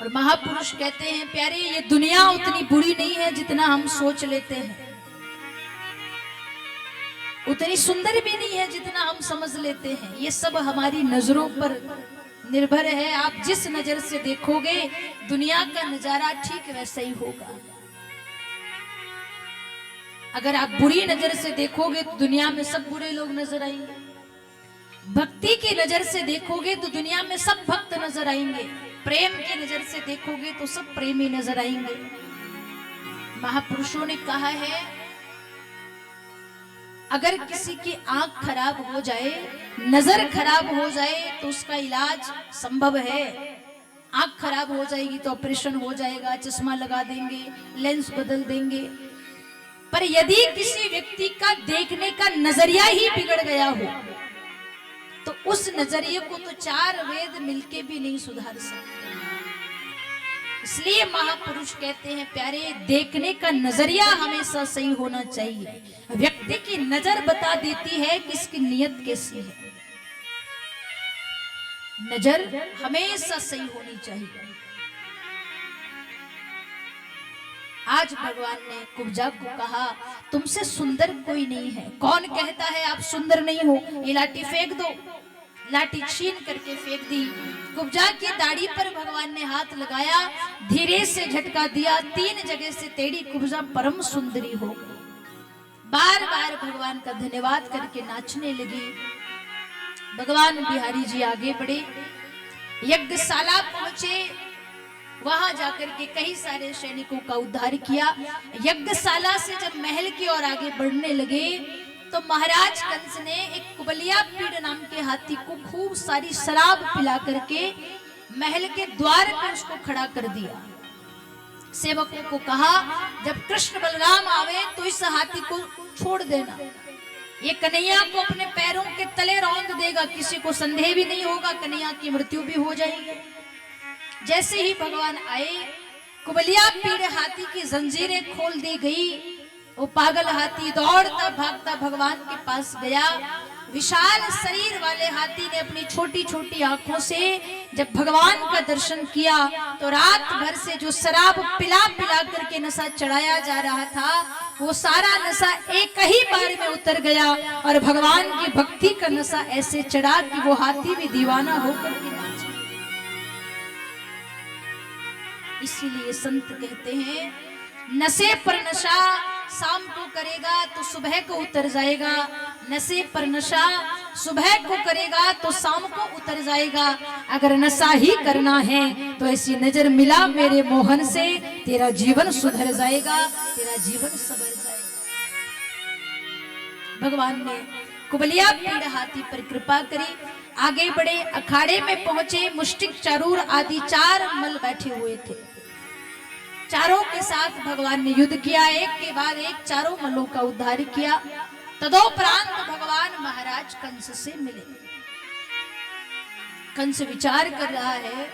और महापुरुष कहते हैं प्यारे, ये दुनिया उतनी बुरी नहीं है जितना हम सोच लेते हैं, उतनी सुंदर भी नहीं है जितना हम समझ लेते हैं। ये सब हमारी नजरों पर निर्भर है। आप जिस नजर से देखोगे दुनिया का नजारा ठीक वैसा ही होगा। अगर आप बुरी नजर से देखोगे तो दुनिया में सब बुरे लोग नजर आएंगे। भक्ति की नजर से देखोगे तो दुनिया में सब भक्त नजर आएंगे। प्रेम की नजर से देखोगे तो सब प्रेमी नजर आएंगे। महापुरुषों ने कहा है, अगर किसी की आंख खराब हो जाए, नजर खराब हो जाए तो उसका इलाज संभव है। आंख खराब हो जाएगी तो ऑपरेशन हो जाएगा, चश्मा लगा देंगे, लेंस बदल देंगे। पर यदि किसी व्यक्ति का देखने का नजरिया ही बिगड़ गया हो तो उस नजरिए को तो 4 वेद मिलके भी नहीं सुधार सकते। इसलिए महापुरुष कहते हैं प्यारे, देखने का नजरिया हमेशा सही होना चाहिए। व्यक्ति की नजर बता देती है कि इसकी नियत कैसी है। नजर हमेशा सही होनी चाहिए। आज भगवान ने कुब्जा को कहा, तुमसे सुंदर कोई नहीं है। कौन कहता है आप सुंदर नहीं हो? ये लाठी फेंक दो। लाठी छीन करके फेंक दी। कुब्जा की दाढ़ी पर भगवान ने हाथ लगाया, धीरे से झटका दिया, 3 जगह से टेढ़ी कुब्जा परम सुंदरी हो गई। बार बार भगवान का धन्यवाद करके नाचने लगी। भगवान बिहारी जी आगे बढ़े, यज्ञशाला पहुंचे। वहां जाकर के कई सारे सैनिकों का उद्धार किया। यज्ञशाला से जब महल की ओर आगे बढ़ने लगे तो महाराज कंस ने एक कुबलिया पीड़ नाम के हाथी को खूब सारी शराब पिला करके महल के द्वार पर उसको खड़ा कर दिया। सेवकों को कहा, जब कृष्ण बलराम आवे तो इस हाथी को छोड़ देना। ये कन्हैया को अपने पैरों के तले रौंद देगा, किसी को संदेह भी नहीं होगा, कन्हैया की मृत्यु भी हो जाएगी। जैसे ही भगवान आए, कुबलिया पीड़ हाथी की जंजीरें खोल दी गई। वो पागल हाथी दौड़ता भागता भगवान के पास गया। विशाल शरीर वाले हाथी ने अपनी छोटी छोटी आंखों से जब भगवान का दर्शन किया तो रात भर से जो शराब पिला पिला करके नशा चढ़ाया जा रहा था, वो सारा नशा एक ही बार में उतर गया और भगवान की भक्ति का नशा ऐसे चढ़ा कि वो हाथी भी दीवाना होकर के नाचा। इसीलिए संत कहते हैं, नशे पर नशा शाम को करेगा तो सुबह को उतर जाएगा, नशे पर नशा सुबह को करेगा तो शाम को उतर जाएगा। अगर नशा ही करना है तो ऐसी नजर मिला मेरे मोहन से, तेरा जीवन सुधर जाएगा, तेरा जीवन संवर जाएगा। भगवान ने कुबलिया पीड़ हाथी पर कृपा करी। आगे बढ़े, अखाड़े में पहुंचे। मुष्टिक, चारूर आदि 4 मल बैठे हुए थे। चारों के साथ भगवान ने युद्ध किया, एक के बाद एक चारों मलों का उद्धार किया। तदोपरांत भगवान महाराज कंस से मिले। कंस विचार कर रहा है,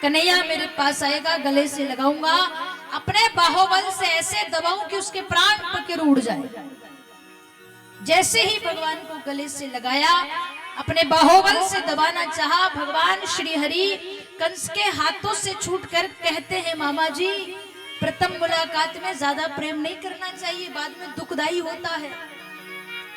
कन्हैया मेरे पास आएगा, गले से लगाऊंगा, अपने बाहुबल से ऐसे दबाऊं कि उसके प्राण पखेरु उड़ जाए। जैसे ही भगवान को गले से लगाया, अपने बाहुबल से दबाना चाहा, भगवान श्री हरि कंस के हाथों से छूटकर कहते हैं, मामा जी प्रथम मुलाकात में ज्यादा प्रेम नहीं करना चाहिए, बाद में दुखदाई होता है।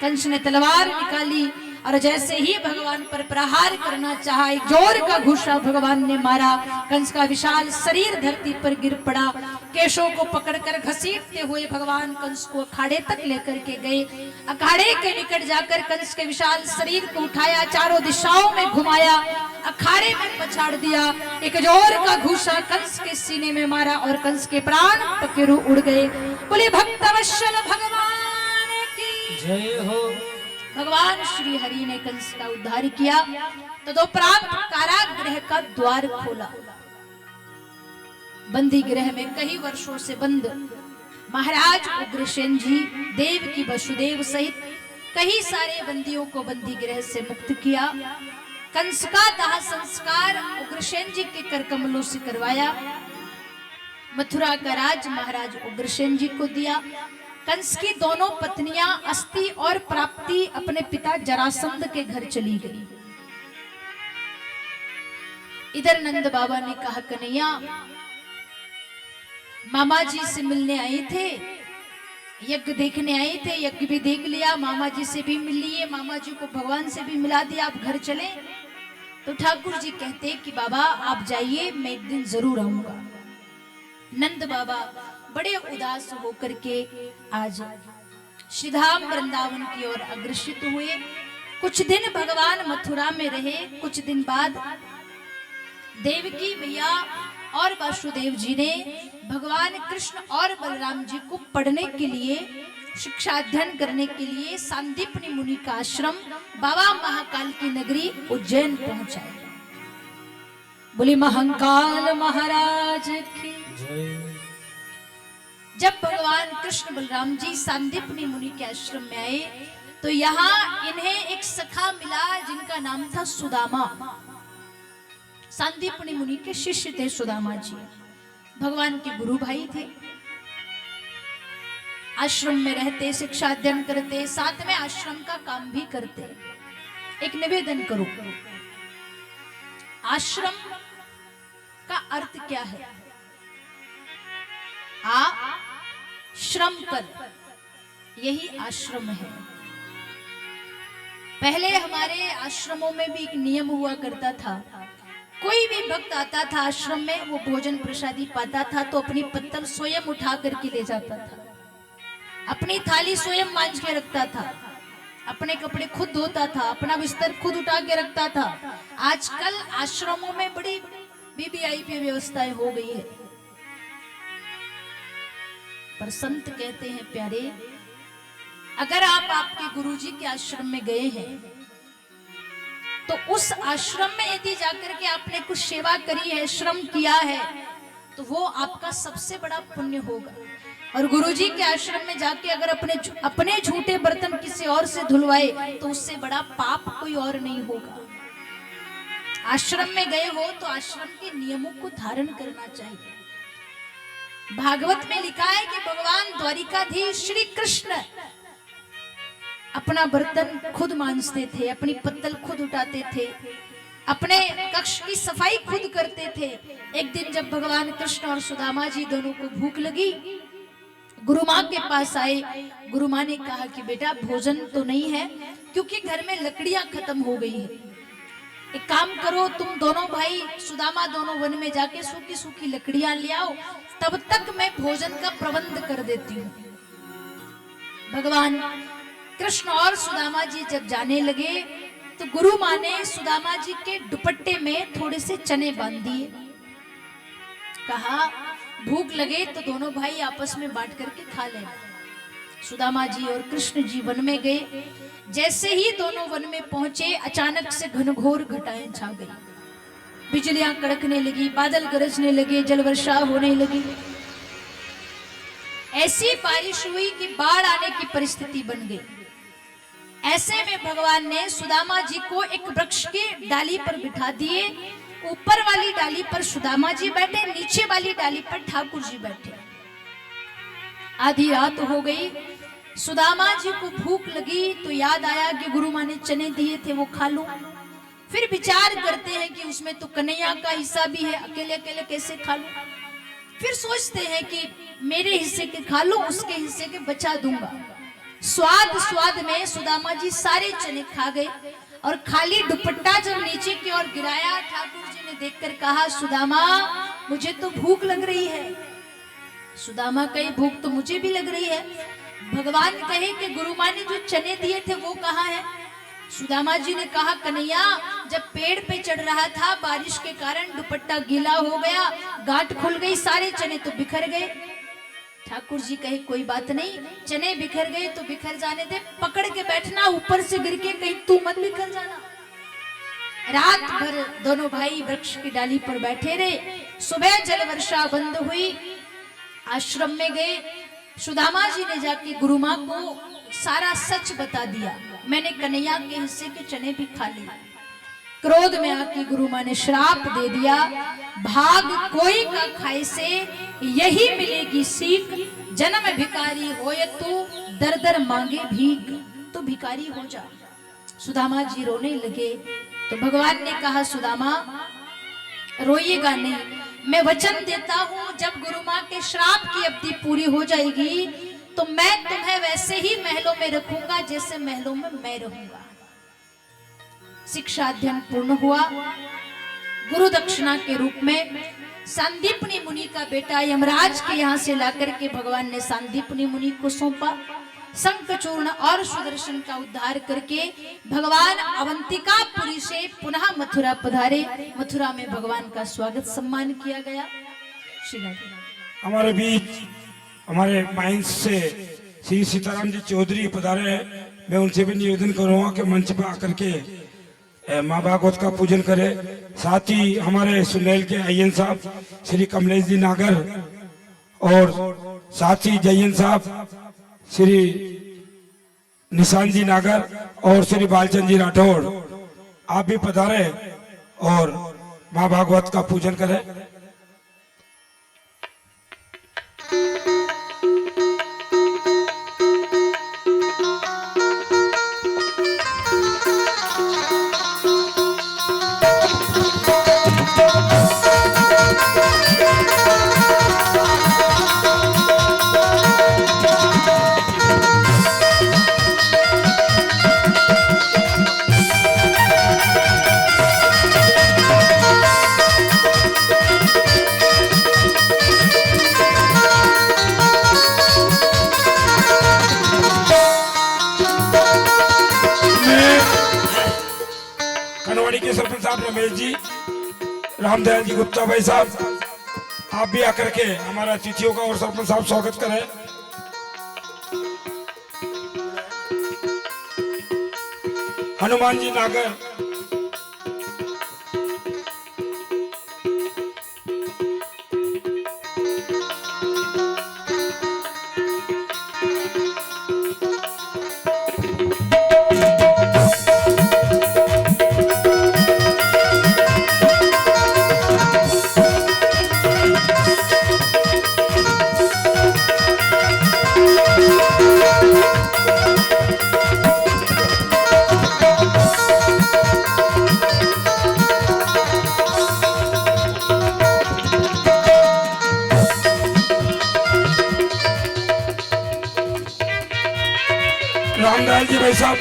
कंस ने तलवार निकाली और जैसे ही भगवान पर प्रहार करना चाहा, एक जोर का घूसा भगवान ने मारा। कंस का विशाल शरीर धरती पर गिर पड़ा। केशों को पकड़कर घसीटते हुए भगवान कंस को अखाड़े तक लेकर के गए। अखाड़े के निकट जाकर कंस के विशाल शरीर को उठाया, चारों दिशाओं में घुमाया, अखाड़े में पछाड़ दिया। एक जोर का घूसा कंस के सीने में मारा और कंस के प्राण पखेरु उड़ गए। बोले भक्तवत्सल भगवान की जय हो। भगवान श्री हरि ने कंस का उद्धार किया। तदोपरांत कारागृह का द्वार खोला। बंदी गृह में कई वर्षों से बंद महाराज उग्रसेन जी, देव की वसुदेव सहित कई सारे बंदियों को बंदी गृह से मुक्त किया। कंस का दाह संस्कार उग्रसेन जी के कर कमलों से करवाया। मथुरा का राज महाराज उग्रसेन जी को दिया। कंस की दोनों पत्नियां अस्थि और प्राप्ति अपने पिता जरासंध के घर चली गई। इधर नंद बाबा ने कहा, कन्हैया मामा जी से मिलने आए थे, यज्ञ देखने आए थे, यज्ञ भी देख लिया, मामा जी से भी मिल लिए, मामा जी को भगवान से भी मिला दिया, आप घर चले। तो ठाकुर जी कहते कि बाबा आप जाइए, मैं एक दिन जरूर आऊंगा। नंद बाबा बड़े उदास होकर के आज श्रीधाम वृंदावन की ओर अग्रसित हुए। कुछ दिन भगवान मथुरा में रहे। कुछ दिन बाद देवकी मैया और वासुदेव जी ने भगवान कृष्ण और बलराम जी को पढ़ने के लिए, शिक्षा अध्ययन करने के लिए सांदीपनि मुनि का आश्रम बाबा महाकाल की नगरी उज्जैन पहुंचाया। बोले महाकाल महाराज की। जब भगवान कृष्ण बलराम जी सांदीपनि मुनि के आश्रम में आए तो यहाँ इन्हें एक सखा मिला जिनका नाम था सुदामा। सांदीपनि मुनि के शिष्य थे सुदामा जी, भगवान के गुरु भाई थे। आश्रम में रहते, शिक्षा अध्ययन करते, साथ में आश्रम का काम भी करते। एक निवेदन करो, आश्रम का अर्थ क्या है? श्रम कर, यही आश्रम है। पहले हमारे आश्रमों में भी एक नियम हुआ करता था, कोई भी भक्त आता था आश्रम में, वो भोजन प्रसादी पाता था तो अपनी पत्तल स्वयं उठा करके ले जाता था, अपनी थाली स्वयं मांझ के रखता था, अपने कपड़े खुद धोता था, अपना बिस्तर खुद उठा के रखता था। आजकल आश्रमों में बड़ी वीवीआईपी व्यवस्थाएं हो गई है, पर संत कहते हैं प्यारे, अगर आप आपके गुरुजी के आश्रम में गए हैं तो उस आश्रम में यदि जाकर के आपने कुछ सेवा करी है, श्रम किया है, तो वो आपका सबसे बड़ा पुण्य होगा। और गुरुजी के आश्रम में जाके अगर अपने झूठे बर्तन किसी और से धुलवाए तो उससे बड़ा पाप कोई और नहीं होगा। आश्रम में गए हो तो आश्रम के नियमों को धारण करना चाहिए। भागवत में लिखा है कि भगवान द्वारिकाधीश श्री कृष्ण अपना बर्तन खुद मांजते थे, अपनी पत्तल खुद उठाते थे, अपने कक्ष की सफाई खुद करते थे। एक दिन जब भगवान कृष्ण और सुदामा जी दोनों को भूख लगी, गुरु माँ के पास आए। गुरु माँ ने कहा कि बेटा भोजन तो नहीं है क्योंकि घर में लकड़ियां खत्म हो गई है, एक काम करो तुम दोनों भाई सुदामा दोनों वन में जाके सूखी सूखी लकड़ियां ले आओ, तब तक मैं भोजन का प्रबंध कर देती हूँ। भगवान कृष्ण और सुदामा जी जब जाने लगे तो गुरु माँ ने सुदामा जी के दुपट्टे में थोड़े से चने बांध दिए। कहा भूख लगे तो दोनों भाई आपस में बांट करके खा लेना। सुदामा जी और कृष्ण जी वन में गए। जैसे ही दोनों वन में पहुंचे, अचानक से घनघोर घटाएं छा गई, बिजलियां कड़कने लगी, बादल गरजने लगे, जल वर्षा होने लगी। ऐसी बारिश हुई कि बाढ़ आने की परिस्थिति बन गई। ऐसे में भगवान ने सुदामा जी को एक वृक्ष की डाली पर बिठा दिए। ऊपर वाली डाली पर सुदामा जी बैठे, नीचे वाली डाली पर ठाकुर जी बैठे। आधी रात हो गई, सुदामा जी को भूख लगी तो याद आया कि गुरु माँ ने चने दिए थे वो खा लूं। फिर विचार करते हैं कि उसमें तो कन्हैया का हिस्सा भी है, अकेले अकेले कैसे खा लूं। फिर सोचते हैं कि मेरे हिस्से के खा लूं, उसके हिस्से के बचा दूंगा। स्वाद में सुदामा जी सारे चने खा गए और खाली दुपट्टा जब नीचे की ओर गिराया, ठाकुर जी ने देखकर कहा सुदामा मुझे तो भूख लग रही है। सुदामा कहे भूख तो मुझे भी लग रही है। भगवान कहे कि गुरु माँ ने जो चने दिए थे वो कहाँ है? सुदामा जी ने कहा कन्हैया जब पेड़ पे चढ़ रहा था बारिश के कारण दुपट्टा गीला हो गया, गांठ खुल गई, सारे चने तो बिखर गए। ठाकुर जी कहे कोई बात नहीं, चने बिखर गए तो बिखर जाने दे, पकड़ के बैठना, ऊपर से गिर के कहीं तू मत बिखर जाना। रात भर दोनों भाई वृक्ष की डाली पर बैठे रहे। सुबह जल वर्षा बंद हुई, आश्रम में गए। सुदामा जी ने जाके गुरु माँ को सारा सच बता दिया, मैंने कन्हैया के हिस्से के चने भी खा लिए। क्रोध में आके गुरु माँ ने श्राप दे दिया, भाग कोई का खाए से यही मिलेगी सीख, जन्म भिकारी होए तू दर दर मांगे भीख, तो भिकारी हो जा। सुदामा जी रोने लगे तो भगवान ने कहा सुदामा रोइएगा नहीं, मैं वचन देता हूं जब गुरु माँ के श्राप की अवधि पूरी हो जाएगी तो मैं तुम्हें वैसे ही महलों में रखूंगा जैसे महलों में मैं रहूंगा। शिक्षा अध्ययन पूर्ण हुआ। गुरु दक्षिणा के रूप में सांदीपनी मुनि का बेटा यमराज के यहाँ से लाकर के भगवान ने सांदीपनी मुनि को सौंपा। शंखचूर्ण और सुदर्शन का उद्धार करके भगवान अवंतिकापुरी से पुनः मथुरा पधारे। मथुरा में भगवान का स्वागत सम्मान किया गया। श्री राधे। हमारे बीच हमारे माइंस से श्री सीताराम जी चौधरी पधारे हैं। मैं उनसे भी निवेदन करूंगा कि मंच पर आकर के माँ भागवत का पूजन करे। साथ ही हमारे सुनेल के अय्यन साहब श्री कमलेश जी नागर और साथ ही जयन साहब श्री निशान जी नागर और श्री बालचंद जी राठौड़, आप भी पधारे और माँ भागवत का पूजन करें। सरपंच साहब रमेश जी, रामदयाल जी गुप्ता भाई साहब, आप भी आकर के हमारा अतिथियों का और सरपंच साहब स्वागत करें। हनुमान जी नागर, रामदयाल जी भाई साहब,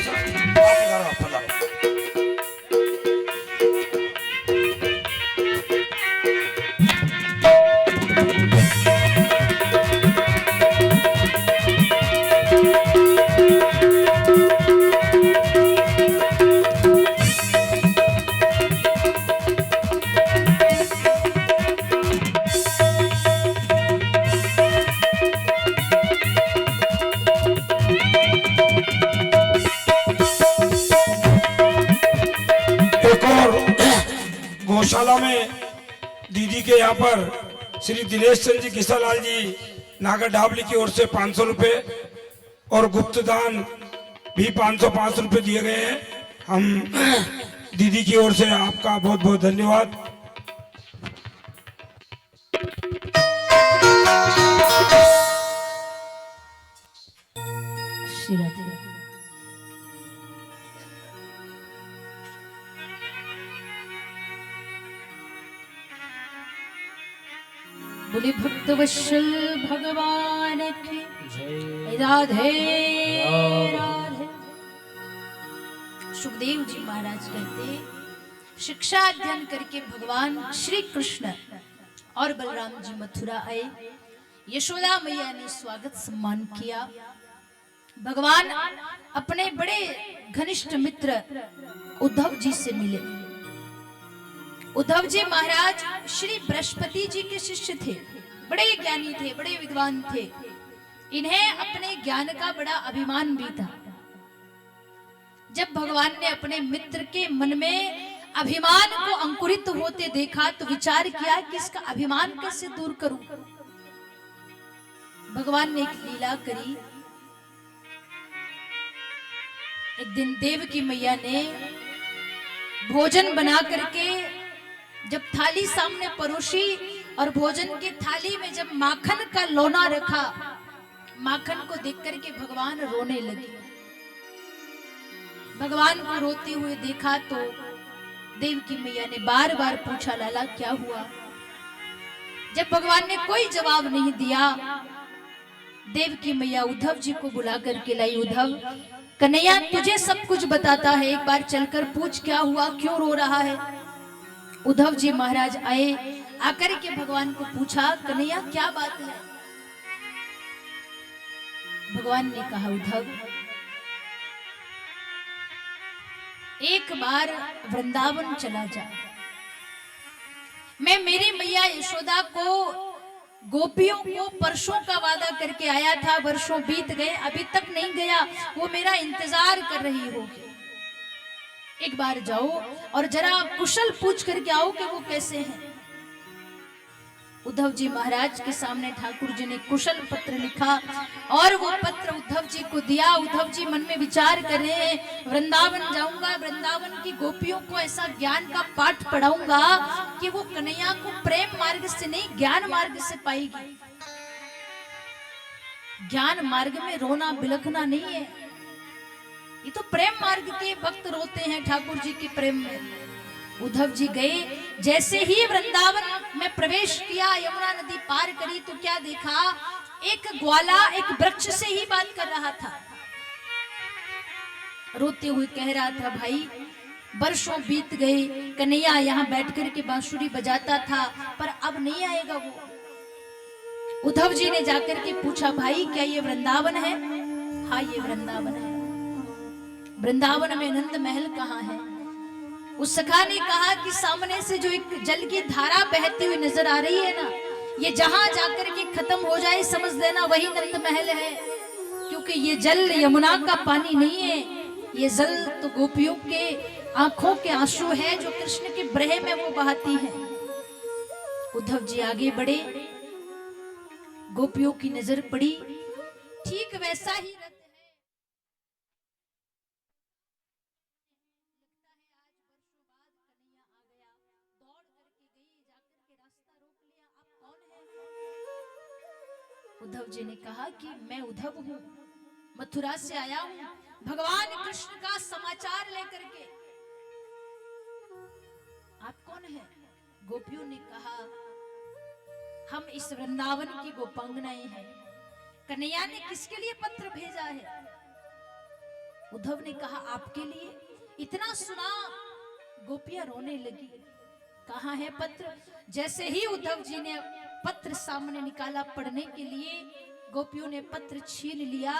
गौशाला में दीदी के यहाँ पर श्री दिनेश चंद जी किसालाल जी नागर डाबली की ओर से 500 रुपए और गुप्त दान भी 505 रुपए दिए गए हैं। हम दीदी की ओर से आपका बहुत बहुत धन्यवाद। श्री राधे। बोले भक्त वत्सल भगवान की राधे राधे। सुखदेव जी महाराज कहते शिक्षा अध्ययन करके भगवान श्री कृष्ण और बलराम जी मथुरा आए। यशोदा मैया ने स्वागत सम्मान किया। भगवान अपने बड़े घनिष्ठ मित्र उद्धव जी से मिले। उद्धव जी महाराज श्री बृहस्पति जी के शिष्य थे, बड़े ज्ञानी थे, बड़े विद्वान थे। इन्हें अपने ज्ञान का बड़ा अभिमान भी था। जब भगवान ने अपने मित्र के मन में अभिमान को अंकुरित होते देखा तो विचार किया कि इसका अभिमान कैसे दूर करूं। भगवान ने एक लीला करी। एक दिन देवकी मैया ने भोजन बना करके जब थाली सामने परोसी और भोजन की थाली में जब माखन का लोना रखा, माखन को देख करके भगवान रोने लगे। भगवान को रोते हुए देखा तो देवकी मैया ने बार बार पूछा, लाला क्या हुआ? जब भगवान ने कोई जवाब नहीं दिया, देवकी मैया उद्धव जी को बुला करके लाई। उद्धव, कन्हैया तुझे सब कुछ बताता है, एक बार चलकर पूछ क्या हुआ, क्यों रो रहा है। उद्धव जी महाराज आए, आकर के भगवान को पूछा, कन्हैया क्या बात है? भगवान ने कहा, उद्धव एक बार वृंदावन चला जा। मैं मेरी मैया यशोदा को गोपियों को परसों का वादा करके आया था, वर्षों बीत गए, अभी तक नहीं गया, वो मेरा इंतजार कर रही होगी। एक बार जाओ और जरा कुशल पूछ करके आओ कि वो कैसे हैं। उद्धव जी महाराज के सामने ठाकुर जी ने कुशल पत्र लिखा और वो पत्र उद्धव जी को दिया। उद्धव जी मन में विचार कर रहे हैं, वृंदावन जाऊंगा, वृंदावन की गोपियों को ऐसा ज्ञान का पाठ पढ़ाऊंगा कि वो कन्हैया को प्रेम मार्ग से नहीं ज्ञान मार्ग से पाएगी। ज्ञान मार्ग में रोना बिलखना नहीं है, ये तो प्रेम मार्ग के भक्त रोते हैं ठाकुर जी के प्रेम में। उद्धव जी गए, जैसे ही वृंदावन में प्रवेश किया, यमुना नदी पार करी तो क्या देखा, एक ग्वाला एक वृक्ष से ही बात कर रहा था। रोते हुए कह रहा था, भाई वर्षों बीत गए, कन्हैया यहाँ बैठ कर के बांसुरी बजाता था, पर अब नहीं आएगा वो। उद्धव जी ने जाकर के पूछा, भाई क्या ये वृंदावन है? हाँ ये वृंदावन है। वृंदावन में नंद महल कहाँ है? उस सखा ने कहा कि सामने से जो एक जल की धारा बहती हुई नजर आ रही है ना, ये जहां जाकर के खत्म हो जाए समझ लेना वही नंद महल है। क्योंकि ये जल यमुना का पानी नहीं है, ये जल तो गोपियों के आंखों के आंसू है जो कृष्ण के ब्रह में वो बहाती है। उद्धव जी आगे बढ़े, गोपियों की नजर पड़ी, ठीक वैसा ही रथ है। उद्धव जी ने कहा कि मैं उद्धव हूँ, मथुरा से आया हूँ भगवान कृष्ण का समाचार लेकर के। आप कौन हैं? गोपियों ने कहा, हम इस वृंदावन की गोपांगनाएं हैं। कन्हैया ने किसके लिए पत्र भेजा है? उद्धव ने कहा, आपके लिए। इतना सुना गोपियां रोने लगी। कहाँ है पत्र? जैसे ही उद्धव जी ने पत्र सामने निकाला पढ़ने के लिए, गोपियों ने पत्र छीन लिया,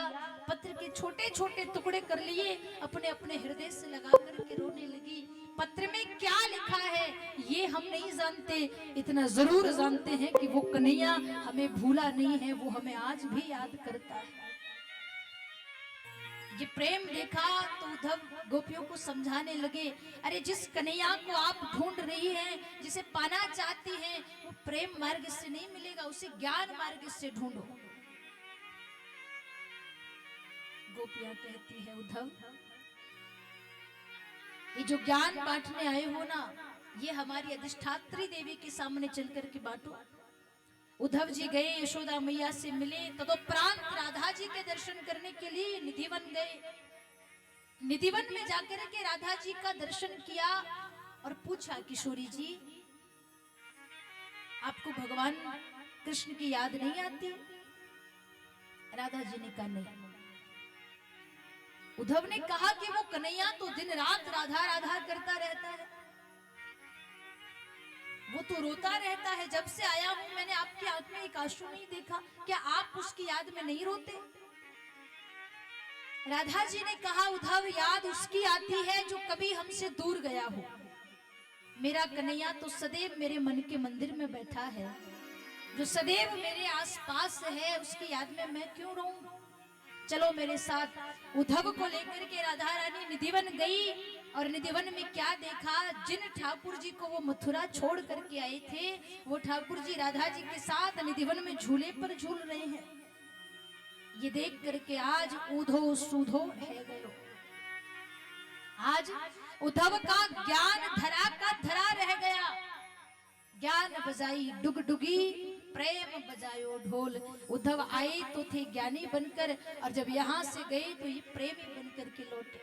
पत्र के छोटे छोटे टुकड़े कर लिए, अपने अपने हृदय से लगा करके रोने लगी। पत्र में क्या लिखा है ये हम नहीं जानते, इतना जरूर जानते हैं कि वो कन्हैया हमें भूला नहीं है, वो हमें आज भी याद करता है। ये प्रेम देखा तो उद्धव गोपियों को समझाने लगे, अरे जिस कन्हैया को आप ढूंढ रही हैं, जिसे पाना चाहती हैं, वो प्रेम मार्ग से नहीं मिलेगा, उसे ज्ञान मार्ग से ढूंढो। गोपियां कहती है, उद्धव ये जो ज्ञान बांटने आए हो ना, ये हमारी अधिष्ठात्री देवी के सामने चल करके बांटो। उद्धव जी गए, यशोदा मैया से मिले, तदोपरांत राधा जी के दर्शन करने के लिए निधिवन गए। निधिवन में जाकर के राधा जी का दर्शन किया और पूछा, किशोरी जी आपको भगवान कृष्ण की याद नहीं आती? राधा जी ने कहा नहीं। उद्धव ने कहा कि वो कन्हैया तो दिन रात राधा राधा करता रहता है, वो तो रोता रहता है। जब से आया हूं मैंने आपकी आंख में एक आंसू नहीं देखा, क्या आप उसकी याद में नहीं रोते? राधा जी ने कहा, उद्धव याद उसकी आती है जो कभी हमसे दूर गया हो। मेरा कन्हैया तो सदैव मेरे मन के मंदिर में बैठा है, जो सदैव मेरे आसपास है, उसकी याद में मैं क्यों रोऊं? चलो मेरे साथ। उद्धव को लेकर के राधा रानी निधिवन गई और निधिवन में क्या देखा, जिन ठाकुर जी को वो मथुरा छोड़ करके आए थे, वो ठाकुर जी राधा जी के साथ निधिवन में झूले पर झूल रहे हैं। ये देख करके आज ऊधो सूधो है गयो। आज उद्धव का ज्ञान धरा का धरा रह गया। ज्ञान बजाई डुगडुगी, प्रेम बजायो ढोल। उद्धव आए तो थे ज्ञानी बनकर, और जब यहां से गए तो ये प्रेमी बनकर के लौटे।